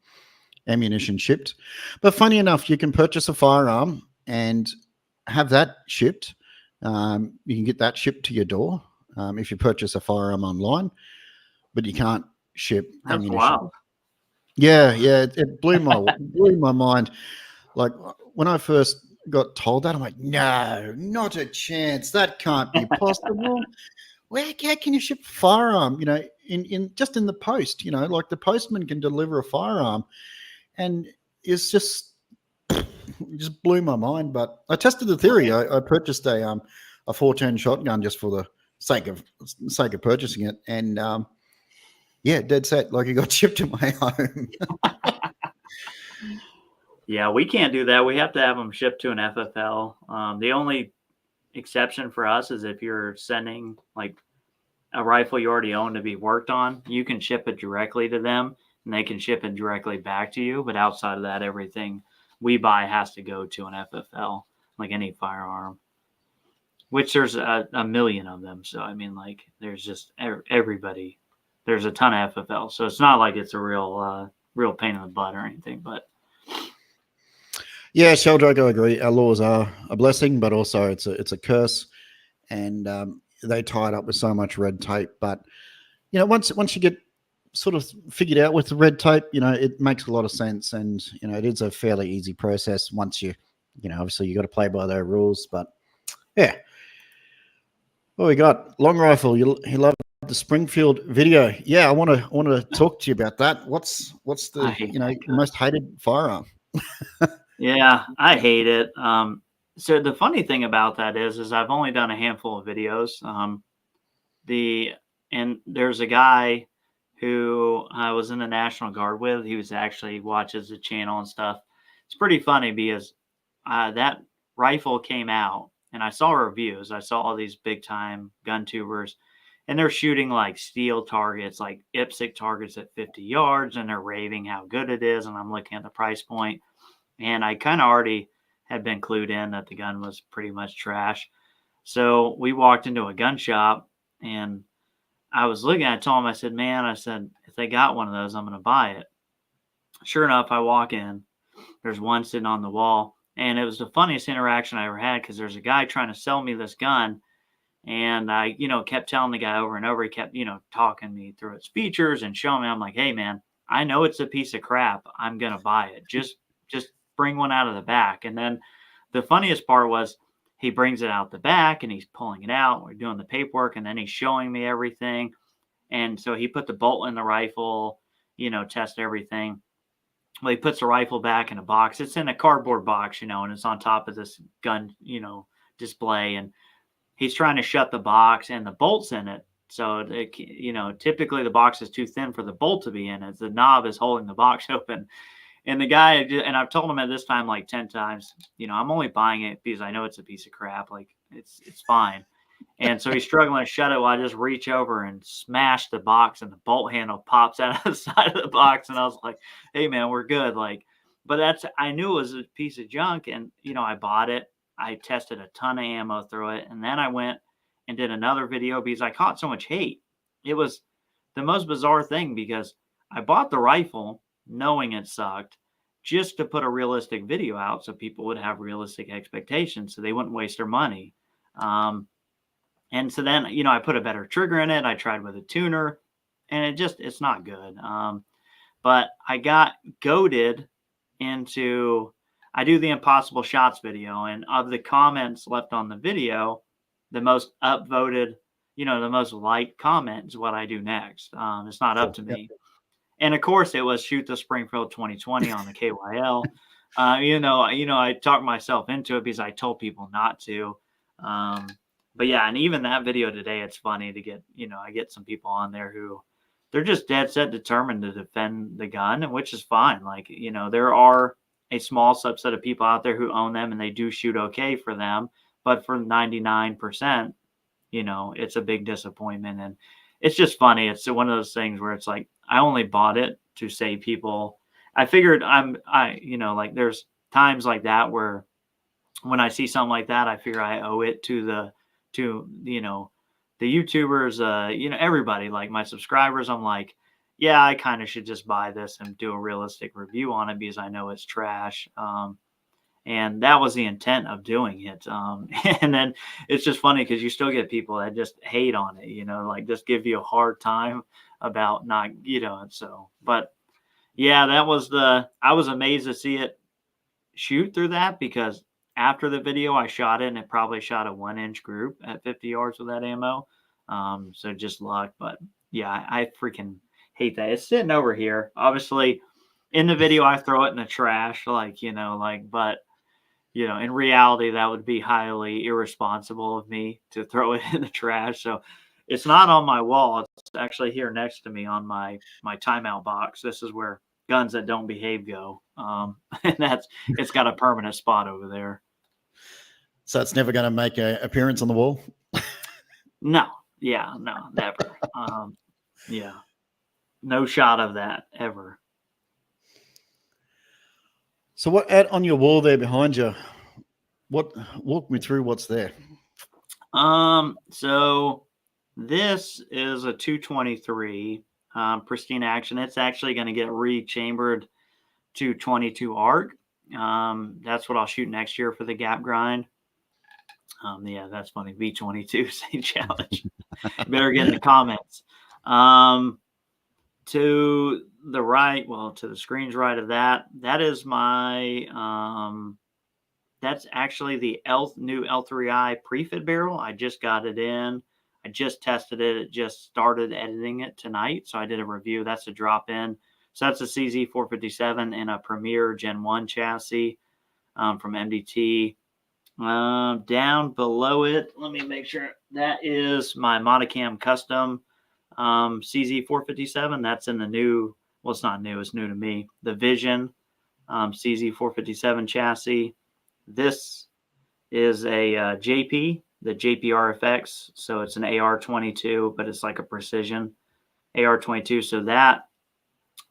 S1: ammunition shipped. But funny enough, you can purchase a firearm and have that shipped. You can get that shipped to your door if you purchase a firearm online, but you can't ship ammunition.
S2: Wow.
S1: Yeah, it blew my mind. Like when I first got told that, I'm like, no, not a chance. That can't be possible. How can you ship a firearm? In just in the post. Like the postman can deliver a firearm, and it's just blew my mind. But I tested the theory. I purchased a 410 shotgun just for the sake of purchasing it, and yeah, dead set. Like it got shipped to my home.
S2: Yeah, we can't do that. We have to have them shipped to an FFL. The only exception for us is if you're sending like a rifle you already own to be worked on, you can ship it directly to them and they can ship it directly back to you. But outside of that, everything we buy has to go to an FFL, like any firearm, which there's a million of them. So, I mean, like there's just everybody, there's a ton of FFL. So it's not like it's a real pain in the butt or anything, but.
S1: Yeah, Sheldrake, I agree. Our laws are a blessing, but also it's a curse, and they tie it up with so much red tape. But once you get sort of figured out with the red tape, it makes a lot of sense, and it is a fairly easy process once you obviously you got to play by their rules. But yeah, what we got? Long rifle. You love the Springfield video. Yeah, I want to talk to you about that. What's the most hated firearm?
S2: Yeah, I hate it. So the funny thing about that is I've only done a handful of videos. And there's a guy who I was in the National Guard with. He was actually watches the channel and stuff. It's pretty funny because that rifle came out, and I saw reviews. I saw all these big time gun tubers, and they're shooting like steel targets, like IPSC targets at 50 yards, and they're raving how good it is. And I'm looking at the price point, and I kind of already had been clued in that the gun was pretty much trash. So we walked into a gun shop, and I was looking, I told him, I said, man, I said, if they got one of those, I'm going to buy it. Sure enough, I walk in, there's one sitting on the wall, and it was the funniest interaction I ever had, because there's a guy trying to sell me this gun, and I, kept telling the guy over and over. He kept, talking me through its features and showing me. I'm like, hey, man, I know it's a piece of crap. I'm going to buy it. Just bring one out of the back. And then the funniest part was he brings it out the back, and he's pulling it out. We're doing the paperwork, and then he's showing me everything. And so he put the bolt in the rifle, test everything. Well, he puts the rifle back in a box. It's in a cardboard box, and it's on top of this gun, display. And he's trying to shut the box, and the bolt's in it. So, typically the box is too thin for the bolt to be in it. The knob is holding the box open. And the guy, and I've told him at this time like 10 times, I'm only buying it because I know it's a piece of crap. Like, it's fine. And so he's struggling to shut it while I just reach over and smash the box, and the bolt handle pops out of the side of the box. And I was like, hey, man, we're good. Like, but I knew it was a piece of junk. And, I bought it. I tested a ton of ammo through it. And then I went and did another video because I caught so much hate. It was the most bizarre thing, because I bought the rifle knowing it sucked just to put a realistic video out so people would have realistic expectations so they wouldn't waste their money. And so then, I put a better trigger in it. I tried with a tuner, and it's not good. But I got goaded into, I do the impossible shots video, and of the comments left on the video, the most upvoted, the most liked comment is what I do next. It's not up to me. And of course it was shoot the Springfield 2020 on the KYL. I talked myself into it because I told people not to. But yeah, and even that video today, it's funny to get, I get some people on there who they're just dead set determined to defend the gun, which is fine. Like, there are a small subset of people out there who own them, and they do shoot okay for them. But for 99%, it's a big disappointment. And it's just funny. It's one of those things where it's like, I only bought it to save people. I figured like there's times like that where when I see something like that, I figure I owe it to the YouTubers, everybody, like my subscribers. I'm like, yeah, I kind of should just buy this and do a realistic review on it because I know it's trash. And that was the intent of doing it. And then it's just funny because you still get people that just hate on it, like just give you a hard time about not, so, but yeah, I was amazed to see it shoot through that, because after the video I shot it, and it probably shot a 1-inch group at 50 yards with that ammo. So just luck, but yeah, I freaking hate that. It's sitting over here. Obviously in the video I throw it in the trash, but in reality, that would be highly irresponsible of me to throw it in the trash. So it's not on my wall. It's actually here next to me on my timeout box. This is where guns that don't behave go. And it's got a permanent spot over there.
S1: So it's never going to make an appearance on the wall?
S2: No. Yeah, no, never. Yeah. No shot of that ever.
S1: So what on your wall there behind you? Walk me through what's there.
S2: So this is a 223 pristine action. It's actually going to get rechambered to 22 ARC. That's what I'll shoot next year for the gap grind. Yeah, that's funny. V22 same challenge. Better get in the comments. To the right, to the screen's right of that is my that's actually the new L3i pre-fit barrel. I just got it in. I just tested it. It just started editing it tonight, so I did a review. That's a drop in. So that's a CZ457 and a Premier Gen 1 chassis from MDT. Down below it, let me make sure, that is my Monocam custom CZ457. That's in the new, well, it's not new, it's new to me, the Vision CZ457 chassis. This is a JP, the JPRFX. So it's an AR-22, but it's like a precision AR-22. So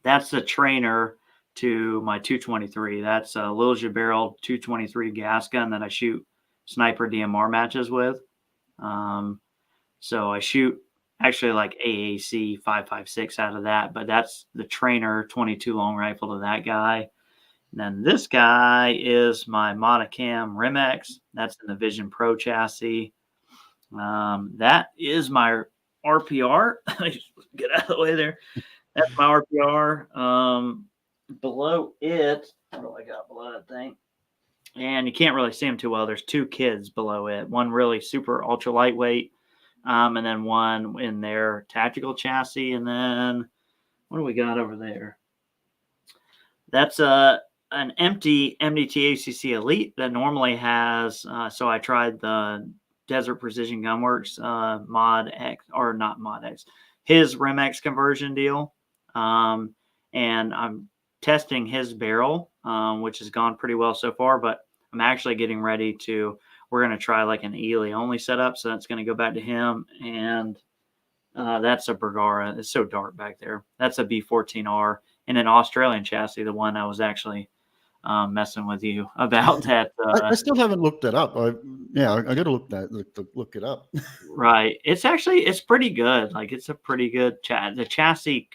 S2: that's the trainer to my 223. That's a Lilja barrel 223 gas gun that I shoot sniper DMR matches with. So I shoot actually like AAC 5.56 out of that, but that's the trainer 22 long rifle to that guy. And then this guy is my Modicam Rimex. That's in the Vision Pro chassis. That is my RPR. Get out of the way there. That's my RPR. Below it, what do I got below that thing? And you can't really see them too well. There's two kids below it. One really super ultra lightweight, and then one in their tactical chassis. And then what do we got over there? That's an empty MDT ACC Elite that normally has. So I tried the Desert Precision Gunworks Mod X, or not Mod X, his Rimex conversion deal. And I'm testing his barrel, which has gone pretty well so far, but I'm actually getting ready we're going to try like an Ely only setup. So that's going to go back to him. And that's a Bergara. It's so dark back there. That's a B14R in an Australian chassis. The one I was actually messing with you about that.
S1: I still haven't looked it up. I got to look it up.
S2: Right. It's pretty good. Like it's a pretty good the chassis.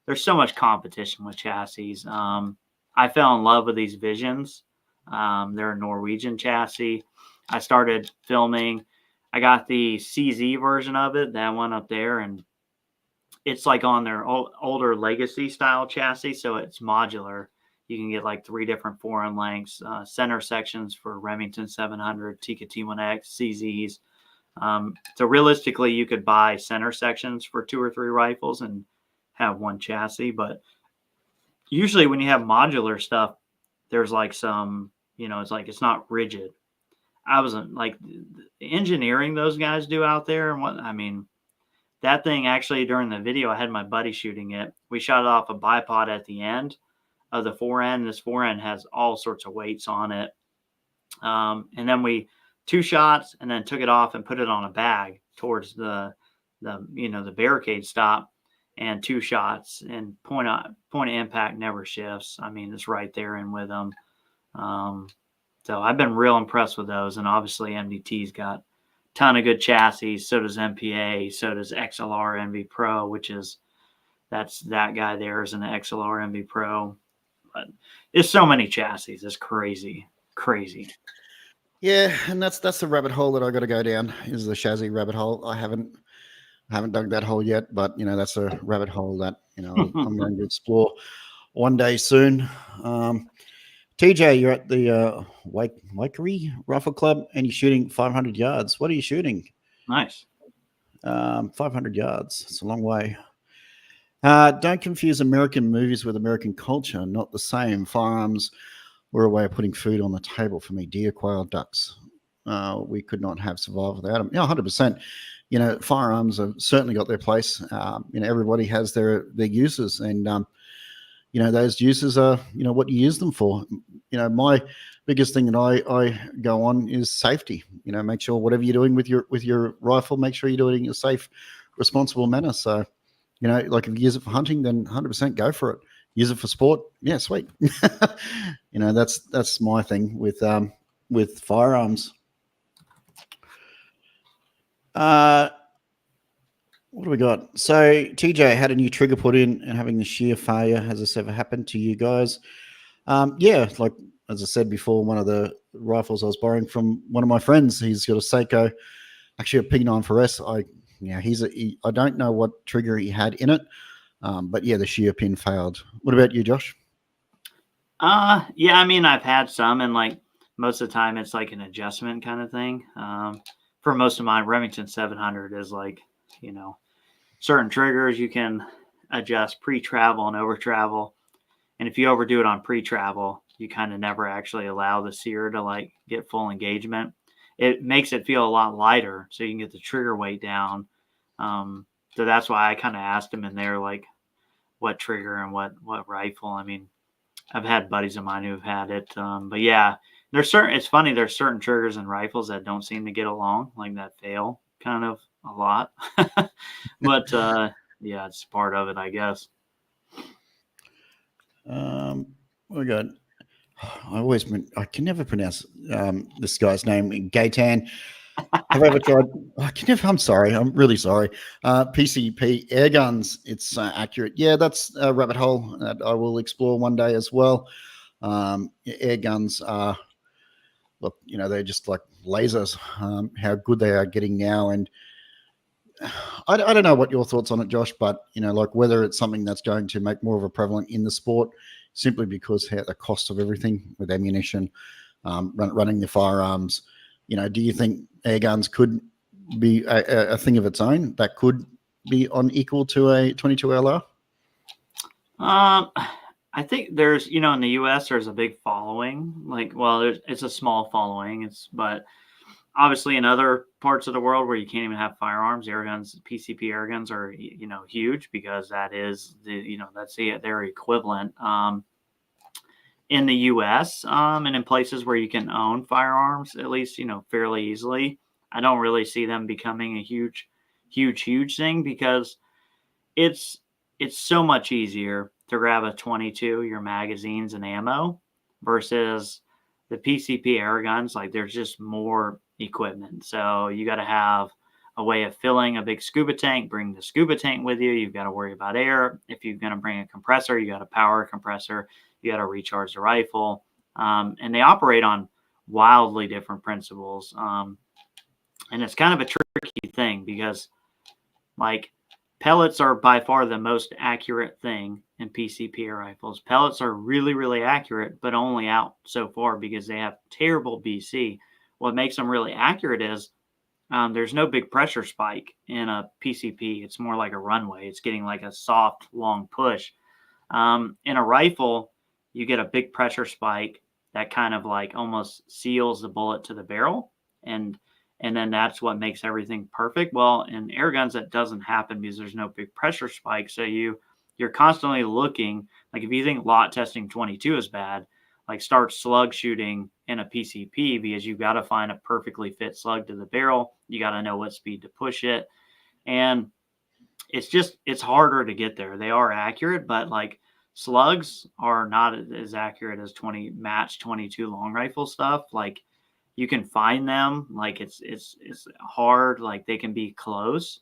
S2: There's so much competition with chassis. I fell in love with these Visions. They're a Norwegian chassis. I started filming. I got the CZ version of it, that one up there, and it's like on their older legacy style chassis, so it's modular. You can get like 3 different forend lengths, center sections for Remington 700, Tikka T1X, CZs. So realistically, you could buy center sections for 2 or 3 rifles and have one chassis. But usually when you have modular stuff, there's like some, it's like it's not rigid. I wasn't like the engineering those guys do out there. And that thing actually during the video, I had my buddy shooting it. We shot it off a bipod at the end of the forend. This forend has all sorts of weights on it. And then we 2 shots and then took it off and put it on a bag towards the barricade stop, and 2 shots, and point of impact never shifts. It's right there and with them. So I've been real impressed with those. And obviously MDT's got a ton of good chassis. So does MPA. So does XLR MV Pro, that guy there is an XLR MV Pro. But there's so many chassis. It's crazy.
S1: Yeah, and that's the rabbit hole that I got to go down, is the chassis rabbit hole. I haven't dug that hole yet, but that's a rabbit hole that I'm going to explore one day soon. TJ, you're at the Waikerie Rifle Club, and you're shooting 500 yards. What are you shooting?
S2: Nice.
S1: 500 yards. It's a long way. Don't confuse American movies with American culture. Not the same. Firearms were a way of putting food on the table for me. Deer, quail, ducks. We could not have survived without them. 100%. Firearms have certainly got their place. Everybody has their uses, and those uses are what you use them for. My biggest thing that I go on is safety. Make sure whatever you're doing with your rifle, make sure you're doing it in a safe, responsible manner. So, like if you use it for hunting, then 100% go for it. Use it for sport, yeah, sweet. That's my thing with firearms. What do we got? So TJ had a new trigger put in, and having the shear failure. Has this ever happened to you guys? Yeah, like as I said before, one of the rifles I was borrowing from one of my friends, he's got a Seiko, actually a P94S. I don't know what trigger he had in it, but yeah, the shear pin failed. What about you, Josh?
S2: Yeah, I've had some, and like most of the time it's like an adjustment kind of thing. For most of mine, Remington 700 is like, certain triggers you can adjust pre-travel and over-travel. And if you overdo it on pre-travel, you kind of never actually allow the sear to like get full engagement. It makes it feel a lot lighter, so you can get the trigger weight down. So that's why I kind of asked him in there, like, what trigger and what rifle. I've had buddies of mine who've had it. But yeah, It's funny. There's certain triggers and rifles that don't seem to get along, like that fail kind of a lot. But yeah, it's part of it, I guess.
S1: We got. I can never pronounce this guy's name. Gaitan. Have I ever tried? I'm sorry. I'm really sorry. PCP air guns. It's accurate. Yeah, that's a rabbit hole that I will explore one day as well. Air guns are, look, they're just like lasers. How good they are getting now, and I don't know what your thoughts on it, Josh, but like whether it's something that's going to make more of a prevalent in the sport, simply because the cost of everything with ammunition, running the firearms. Do you think air guns could be a thing of its own that could be on equal to a 22 LR?
S2: I think there's, in the U.S. there's a big following. Like, well, it's a small following. But obviously in other parts of the world where you can't even have firearms, air guns, PCP air guns are, huge, because that is that's their equivalent. In the U.S. And in places where you can own firearms, at least, fairly easily, I don't really see them becoming a huge thing, because it's so much easier to grab a 22, your magazines and ammo, versus the PCP air guns. Like, there's just more equipment. So you got to have a way of filling a big scuba tank, bring the scuba tank with you. You've got to worry about air. If you're going to bring a compressor, you got to power a compressor. You got to recharge the rifle. And they operate on wildly different principles. And it's kind of a tricky thing, because like, pellets are by far the most accurate thing in PCP rifles. Pellets are really, really accurate, but only out so far because they have terrible BC. What makes them really accurate is there's no big pressure spike in a PCP. It's more like a runway. It's getting like a soft, long push. In a rifle, you get a big pressure spike that kind of like almost seals the bullet to the barrel. And then that's what makes everything perfect. Well, in air guns, that doesn't happen because there's no big pressure spike. So you're constantly looking. Like, if you think lot testing 22 is bad, like, start slug shooting in a PCP, because you've got to find a perfectly fit slug to the barrel. You got to know what speed to push it. And it's harder to get there. They are accurate, but like, slugs are not as accurate as 22 long rifle stuff. Like, you can find them, like, it's hard. Like, they can be close.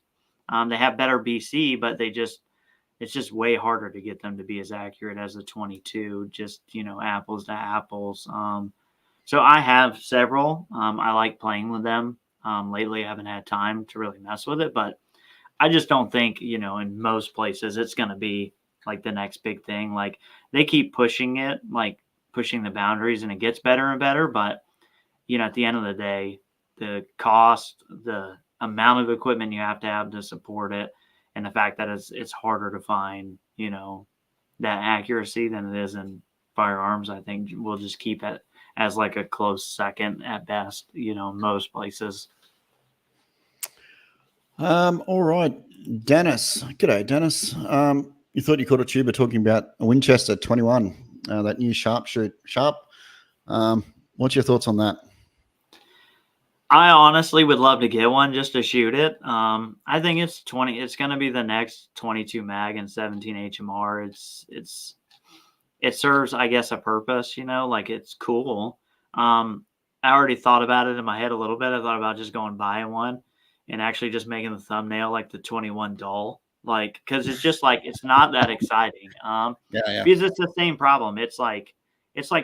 S2: They have better BC, but it's just way harder to get them to be as accurate as a 22, just, apples to apples. So I have several. I like playing with them. Lately I haven't had time to really mess with it, but I just don't think, in most places it's going to be like the next big thing. Like, they keep pushing it, like pushing the boundaries, and it gets better and better, but at the end of the day, the cost, the amount of equipment you have to support it, and the fact that it's harder to find, that accuracy than it is in firearms, I think we'll just keep it as like a close second at best, most places.
S1: All right, Dennis. G'day, Dennis. You thought you caught a tuber talking about a Winchester 21, that new Sharpshoot. What's your thoughts on that?
S2: I honestly would love to get one just to shoot it. I think it's going to be the next 22 mag and 17 HMR. It serves, I guess, a purpose, like, it's cool. I already thought about it in my head a little bit. I thought about just going buying one and actually just making the thumbnail like the 21 dull, like, because it's just like, it's not that exciting.
S1: Yeah.
S2: Because it's the same problem. It's like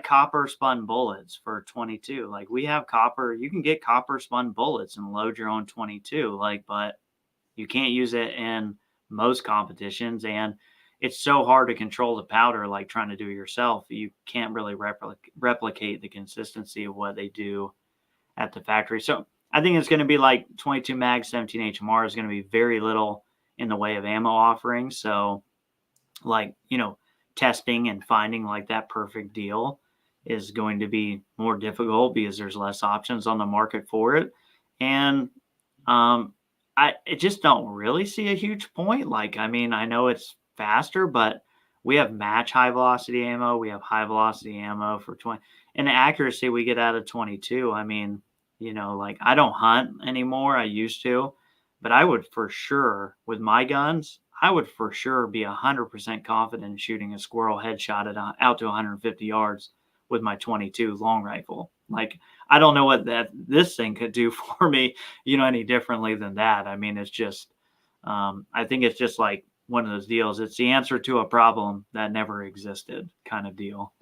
S2: copper spun bullets for 22. Like, we have copper, you can get copper spun bullets and load your own 22, like, but you can't use it in most competitions. And it's so hard to control the powder, like trying to do it yourself. You can't really replicate the consistency of what they do at the factory. So I think it's going to be like 22 mag, 17 HMR is going to be very little in the way of ammo offerings. So, like, testing and finding like that perfect deal is going to be more difficult because there's less options on the market for it. And I just don't really see a huge point. Like, I mean, I know it's faster, but we have match high velocity ammo. We have high velocity ammo for 20, and the accuracy we get out of 22. I mean, like I don't hunt anymore. I used to, but I would for sure with my guns, I would for sure be 100% confident in shooting a squirrel headshot at out to 150 yards with my 22 long rifle. Like, I don't know what this thing could do for me, any differently than that. I mean, it's just, I think it's just like one of those deals. It's the answer to a problem that never existed kind of deal.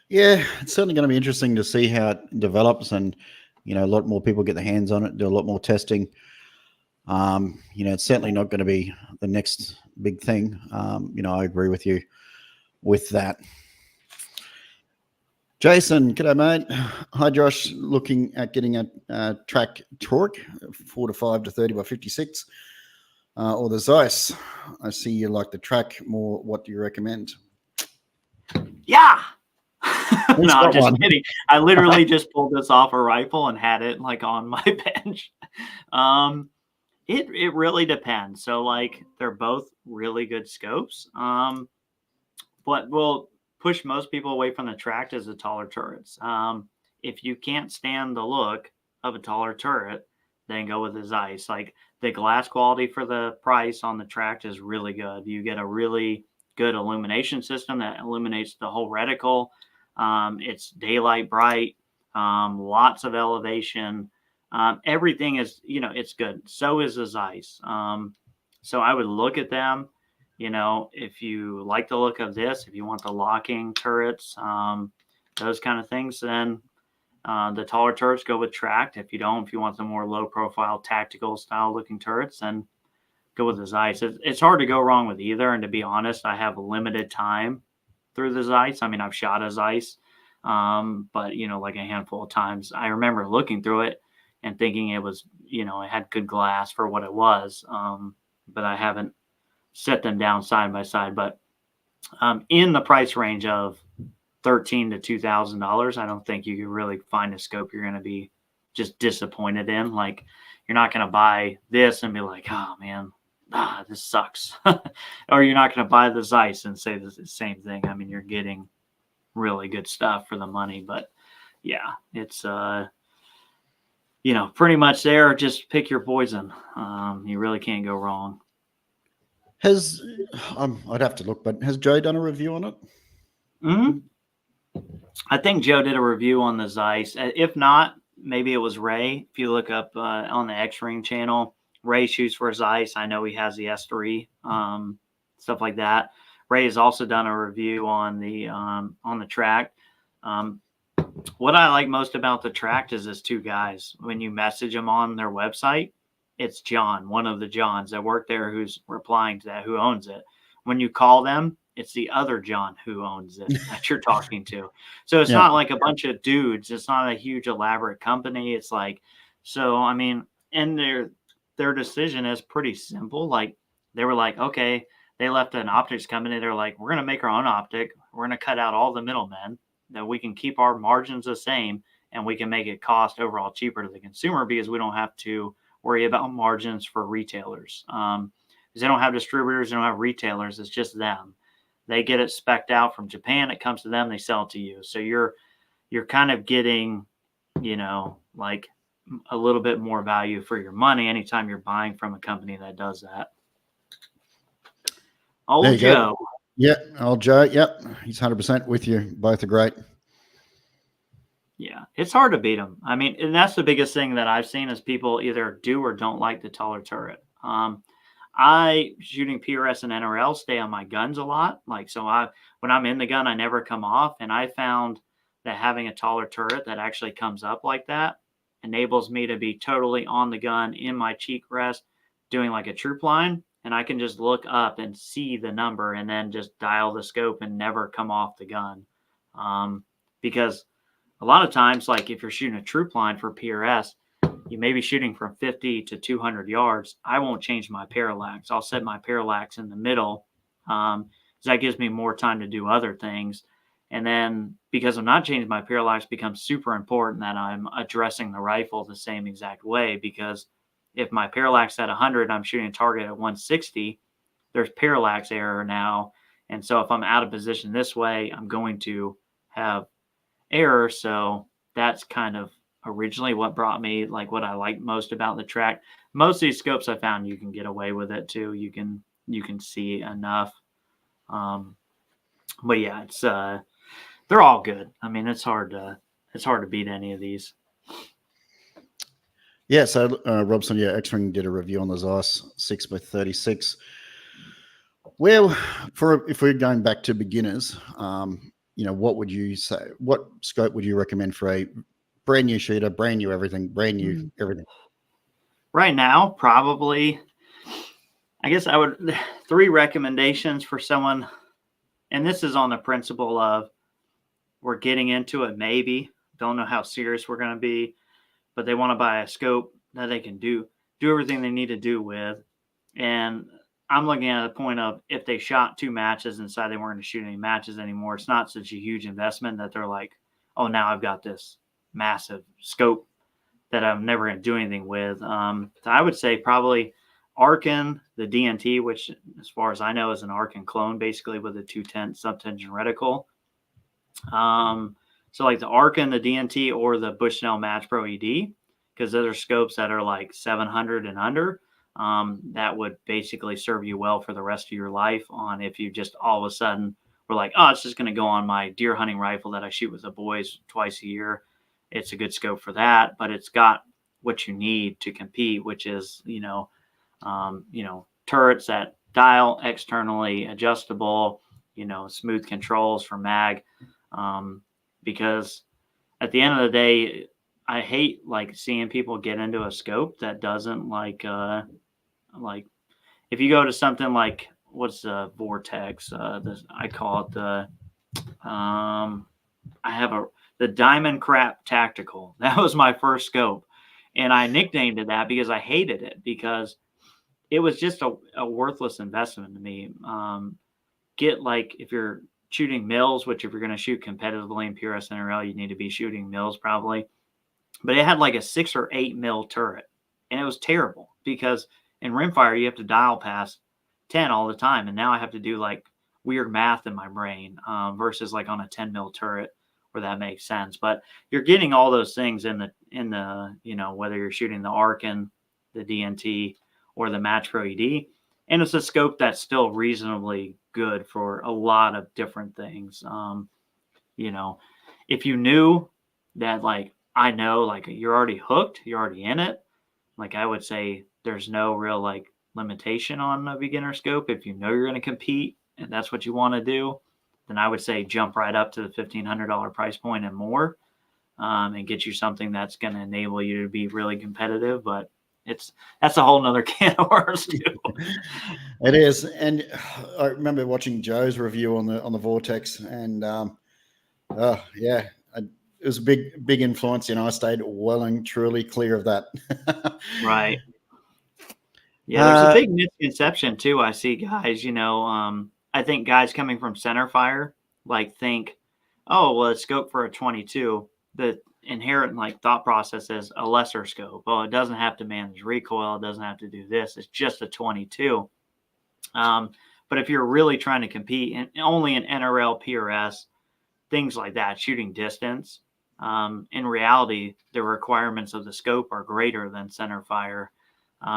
S1: Yeah, it's certainly going to be interesting to see how it develops, and a lot more people get their hands on it, do a lot more testing. It's certainly not going to be the next big thing. I agree with you with that. Jason, g'day, mate. Hi, Josh. Looking at getting a track torque, 45 to 30 by 56, or the Zeiss. I see you like the track more. What do you recommend?
S2: Yeah. No, I'm just kidding. I literally just pulled this off a rifle and had it like on my bench. It really depends. So like they're both really good scopes. What will push most people away from the track is the taller turrets. If you can't stand the look of a taller turret, then go with the Zeiss. Like the glass quality for the price on the track is really good. You get a really good illumination system that illuminates the whole reticle. It's daylight bright, lots of elevation. Everything is, it's good. So is the Zeiss. So I would look at them, if you like the look of this, if you want the locking turrets, those kind of things, then the taller turrets go with tracked. If you want the more low profile tactical style looking turrets, then go with the Zeiss. It's hard to go wrong with either. And to be honest, I have a limited time through the Zeiss. I mean, I've shot a Zeiss, but like a handful of times. I remember looking through it and thinking it was, it had good glass for what it was. But I haven't set them down side by side. But in the price range of $1,300 to $2,000, I don't think you can really find a scope you're going to be just disappointed in. Like, you're not going to buy this and be like, oh man, this sucks. Or you're not going to buy the Zeiss and say the same thing. I mean, you're getting really good stuff for the money. But yeah, it's pretty much there. Just pick your poison. You really can't go wrong.
S1: I'd have to look, but has Joe done a review on it?
S2: Mm-hmm. I think Joe did a review on the Zeiss. If not, maybe it was Ray. If you look up on the X-Ring channel, Ray shoots for Zeiss. I know he has the S3, stuff like that. Ray has also done a review on the track. What I like most about the track is there's two guys. When you message them on their website, it's John, one of the Johns that work there, who's replying to that, who owns it. When you call them, it's the other John who owns it that you're talking to. So it's not like a bunch of dudes. It's not a huge elaborate company. It's like, so, I mean, and their decision is pretty simple. Like, they were like, okay, they left an optics company. They're like, we're going to make our own optic. We're going to cut out all the middlemen, that we can keep our margins the same, and we can make it cost overall cheaper to the consumer because we don't have to worry about margins for retailers. Because they don't have distributors, they don't have retailers. It's just them. They get it spec'd out from Japan. It comes to them. They sell it to you. So you're kind of getting, like a little bit more value for your money anytime you're buying from a company that does that. Old Joe.
S1: Yeah, old Joe. Yep, he's 100% with you. Both are great.
S2: Yeah, it's hard to beat them. I mean, and that's the biggest thing that I've seen is people either do or don't like the taller turret. I, shooting PRS and NRL, stay on my guns a lot. Like, so when I'm in the gun, I never come off. And I found that having a taller turret that actually comes up like that enables me to be totally on the gun in my cheek rest, doing like a troop line. And I can just look up and see the number and then just dial the scope and never come off the gun. Because a lot of times, like if you're shooting a troop line for PRS, you may be shooting from 50 to 200 yards. I won't change my parallax. I'll set my parallax in the middle. So that gives me more time to do other things. And then because I'm not changing my parallax, it becomes super important that I'm addressing the rifle the same exact way. Because if my parallax at 100, I'm shooting a target at 160, there's parallax error now And so if I'm out of position this way, I'm going to have error. So that's kind of originally what brought me, like, what I like most about the track. Most of these scopes I found, you can get away with it too. You can see enough. But yeah, it's they're all good. I mean, it's hard to beat any of these.
S1: Yeah, so Robson, yeah, X-Ring did a review on the Zeiss 6x36. Well, if we're going back to beginners, what would you say? What scope would you recommend for a brand new shooter, brand new everything, brand new everything?
S2: Right now, probably, I guess I would 3 recommendations for someone, and this is on the principle of we're getting into it, maybe don't know how serious we're going to be, but they want to buy a scope that they can do everything they need to do with. And I'm looking at the point of, if they shot 2 matches and decided they weren't going to shoot any matches anymore, it's not such a huge investment that they're like, oh, now I've got this massive scope that I'm never going to do anything with. So I would say probably Arkin, the DNT, which as far as I know is an Arkin clone, basically with a 210 subtension reticle. So like the Arkin, the DNT, or the Bushnell Match Pro ED, because those are scopes that are like 700 and under. That would basically serve you well for the rest of your life, on if you just all of a sudden were like, oh, it's just going to go on my deer hunting rifle that I shoot with the boys twice a year. It's a good scope for that, but it's got what you need to compete, which is, turrets that dial, externally adjustable, smooth controls for mag. Because at the end of the day, I hate like seeing people get into a scope that doesn't like if you go to something like, what's the Vortex? I call it the the Diamond Crap Tactical. That was my first scope, and I nicknamed it that because I hated it, because it was just a worthless investment to me. Get, like, if you're shooting mills, which if you're going to shoot competitively in PRS and NRL, you need to be shooting mills probably. But it had like a 6 or 8 mil turret, and it was terrible because in rimfire you have to dial past 10 all the time, and now I have to do like weird math in my brain versus like on a 10 mil turret where that makes sense. But you're getting all those things in the whether you're shooting the Arkin, the DNT, or the Match Pro ED, and it's a scope that's still reasonably good for a lot of different things. If you knew that, like, I know, like, you're already hooked, you're already in it, like, I would say there's no real like limitation on a beginner scope. If you know you're going to compete and that's what you want to do, then I would say jump right up to the $1,500 price point and more, and get you something that's going to enable you to be really competitive. But that's a whole nother can of worms too.
S1: It is. And I remember watching Joe's review on the Vortex, and it was a big influence. I stayed well and truly clear of that.
S2: Right. Yeah, there's a big misconception too. I see guys, I think guys coming from centerfire think, oh, well, it's scope for a 22. The inherent like thought process is a lesser scope. Well, it doesn't have to manage recoil. It doesn't have to do this. It's just a 22. But if you're really trying to compete only in NRL, PRS, things like that, shooting distance, in reality, the requirements of the scope are greater than centerfire.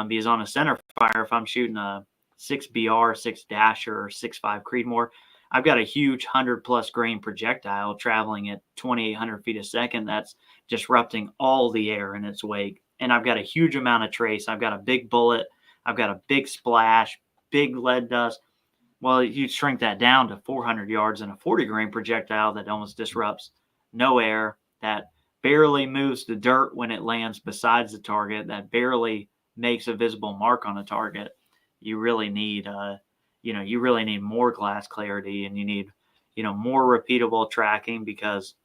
S2: Because on a centerfire, if I'm shooting a 6BR, 6 Dasher, or 6.5 Creedmoor, I've got a huge 100+ grain projectile traveling at 2,800 feet a second that's disrupting all the air in its wake. And I've got a huge amount of trace. I've got a big bullet. I've got a big splash, big lead dust. Well, you shrink that down to 400 yards in a 40 grain projectile that almost disrupts no air, that barely moves the dirt when it lands besides the target, that barely makes a visible mark on a target. You really need more glass clarity, and you need more repeatable tracking, because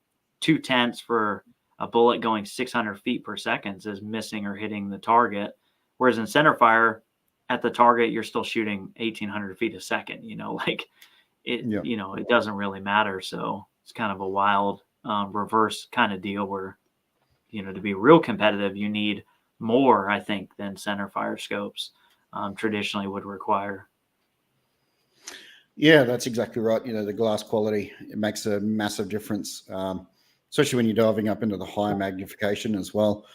S2: 2/10 for a bullet going 600 feet per second is missing or hitting the target, whereas in centerfire, at the target you're still shooting 1,800 feet a second. It doesn't really matter. So it's kind of a wild reverse kind of deal where to be real competitive you need more, I think, than centerfire scopes traditionally would require.
S1: Yeah, that's exactly right. The glass quality, it makes a massive difference, especially when you're diving up into the higher magnification as well.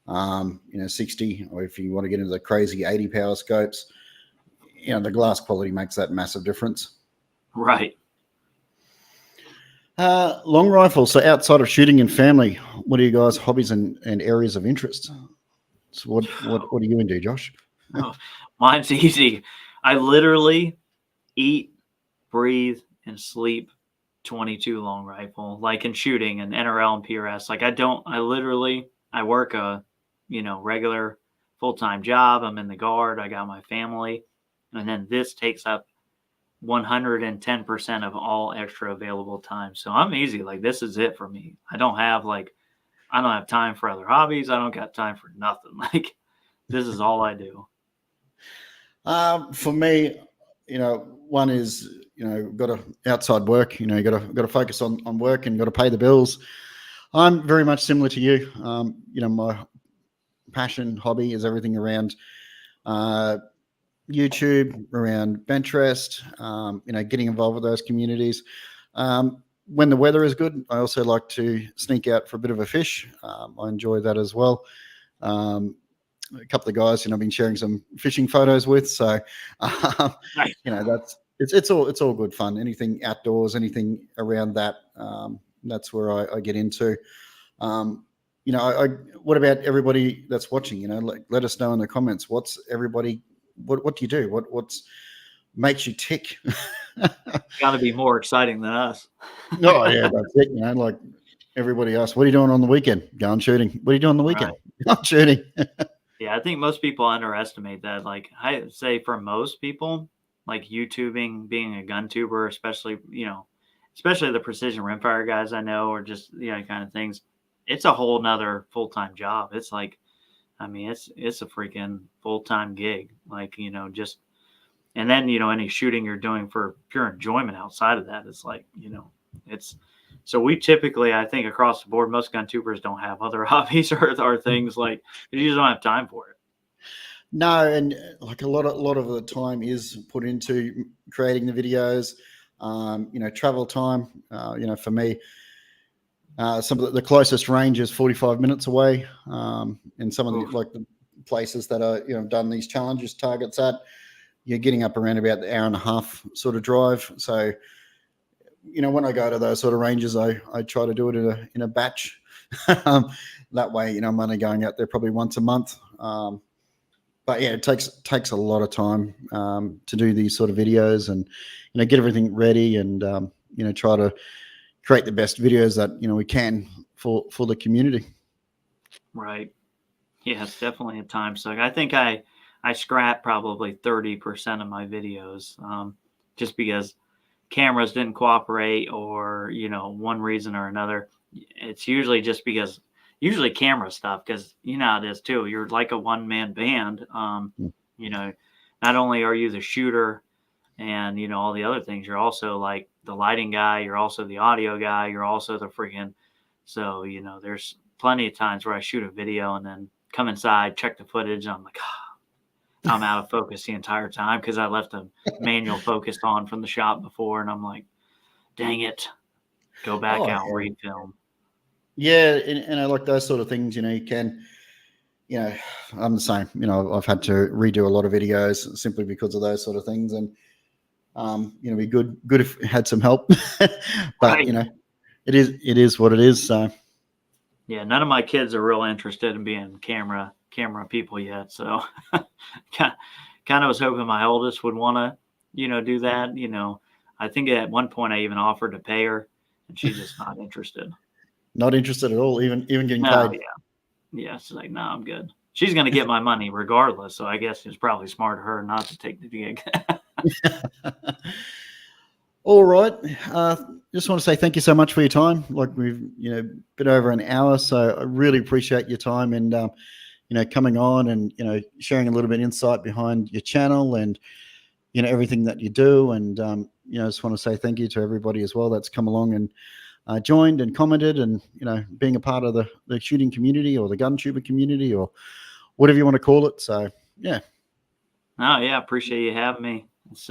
S1: 60, or if you want to get into the crazy 80 power scopes, the glass quality makes that massive difference.
S2: Right.
S1: Long rifle. So outside of shooting and family, what are you guys' hobbies and areas of interest? So what do you into, Josh?
S2: Oh, mine's easy. I literally eat, breathe, and sleep 22 long rifle, like in shooting and NRL and PRS. Like I work a, regular full-time job. I'm in the guard. I got my family. And then this takes up 110% of all extra available time. So I'm easy. Like this is it for me. I don't have time for other hobbies. I don't got time for nothing. Like this is all I do.
S1: For me, one is, got to outside work, you got to focus on work and got to pay the bills. I'm very much similar to you. My passion, hobby is everything around YouTube, around Benchrest, getting involved with those communities. When the weather is good, I also like to sneak out for a bit of a fish. I enjoy that as well. A couple of guys, I've been sharing some fishing photos with. So,
S2: Nice.
S1: it's all good fun. Anything outdoors, anything around that, that's where I get into. What about everybody that's watching? Let us know in the comments. What do you do? What's makes you tick?
S2: Got to be more exciting than us.
S1: Oh yeah, that's it. Like everybody else. What are you doing on the weekend? Going shooting. What are you doing on the weekend?
S2: Right.
S1: Going shooting.
S2: Yeah, I think most people underestimate that. Like I say, for most people, like YouTubing, being a gun tuber, especially the precision rimfire guys I know, or just kind of things. It's a whole nother full-time job. It's like, I mean, it's a freaking full-time gig. Like just, and then any shooting you're doing for pure enjoyment outside of that is like it's. So we typically, I think across the board, most gun tubers don't have other hobbies or things like you just don't have time for it.
S1: No, and like a lot of the time is put into creating the videos. Travel time. For me, some of the closest range is 45 minutes away. And some of the places that are done these challenges targets at, you're getting up around about the hour and a half sort of drive. So, when I go to those sort of ranges, I try to do it in a batch. That way, I'm only going out there probably once a month. But yeah, it takes a lot of time to do these sort of videos and get everything ready and try to create the best videos that we can for the community.
S2: Right. Yeah, it's definitely a time suck. I think I scrap probably 30% of my videos just because cameras didn't cooperate or one reason or another. It's usually just because camera stuff, because how it is too. You're like a one-man band. Not only are you the shooter and all the other things, you're also like the lighting guy, you're also the audio guy, you're also the freaking. So there's plenty of times where I shoot a video and then come inside, check the footage, and I'm like, I'm out of focus the entire time because I left a manual focused on from the shop before, and I'm like, dang it, go back out and refilm.
S1: Yeah, and I like those sort of things. You can, I'm the same. I've had to redo a lot of videos simply because of those sort of things, and it'd be good if it had some help. But
S2: Right.
S1: it is what it is. So
S2: yeah, none of my kids are real interested in being camera people yet. So kind of was hoping my oldest would want to, do that. I think at one point I even offered to pay her, and she's just not interested.
S1: Not interested at all, even getting
S2: No,
S1: paid.
S2: yeah. She's like, no, I'm good. She's going to get my money regardless. So I guess it's probably smart of her not to take the gig.
S1: All right. Just want to say thank you so much for your time. Like we've, been over an hour, so I really appreciate your time and, coming on and, sharing a little bit of insight behind your channel and, everything that you do. And, just want to say thank you to everybody as well that's come along and joined and commented and, being a part of the shooting community or the gun tuber community or whatever you want to call it. So, yeah.
S2: Oh, yeah. Appreciate you having me. It's,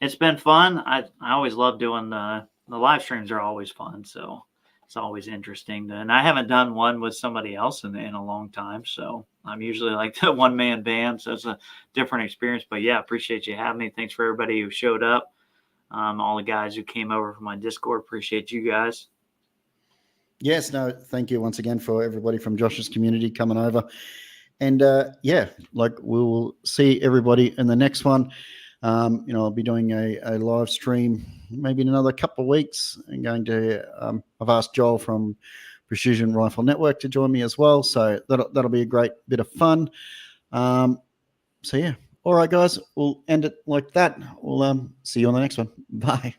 S2: it's been fun. I always love doing the live streams are always fun. So it's always interesting. And I haven't done one with somebody else in a long time. So I'm usually like the one-man band. So it's a different experience. But yeah, appreciate you having me. Thanks for everybody who showed up. All the guys who came over from my Discord. Appreciate you guys.
S1: Yes, no, thank you once again for everybody from Josh's community coming over. And yeah, like we'll see everybody in the next one. I'll be doing a live stream maybe in another couple of weeks. I'm going to, I've asked Joel from Precision Rifle Network to join me as well. So that'll be a great bit of fun. So yeah. All right, guys, we'll end it like that. We'll see you on the next one. Bye.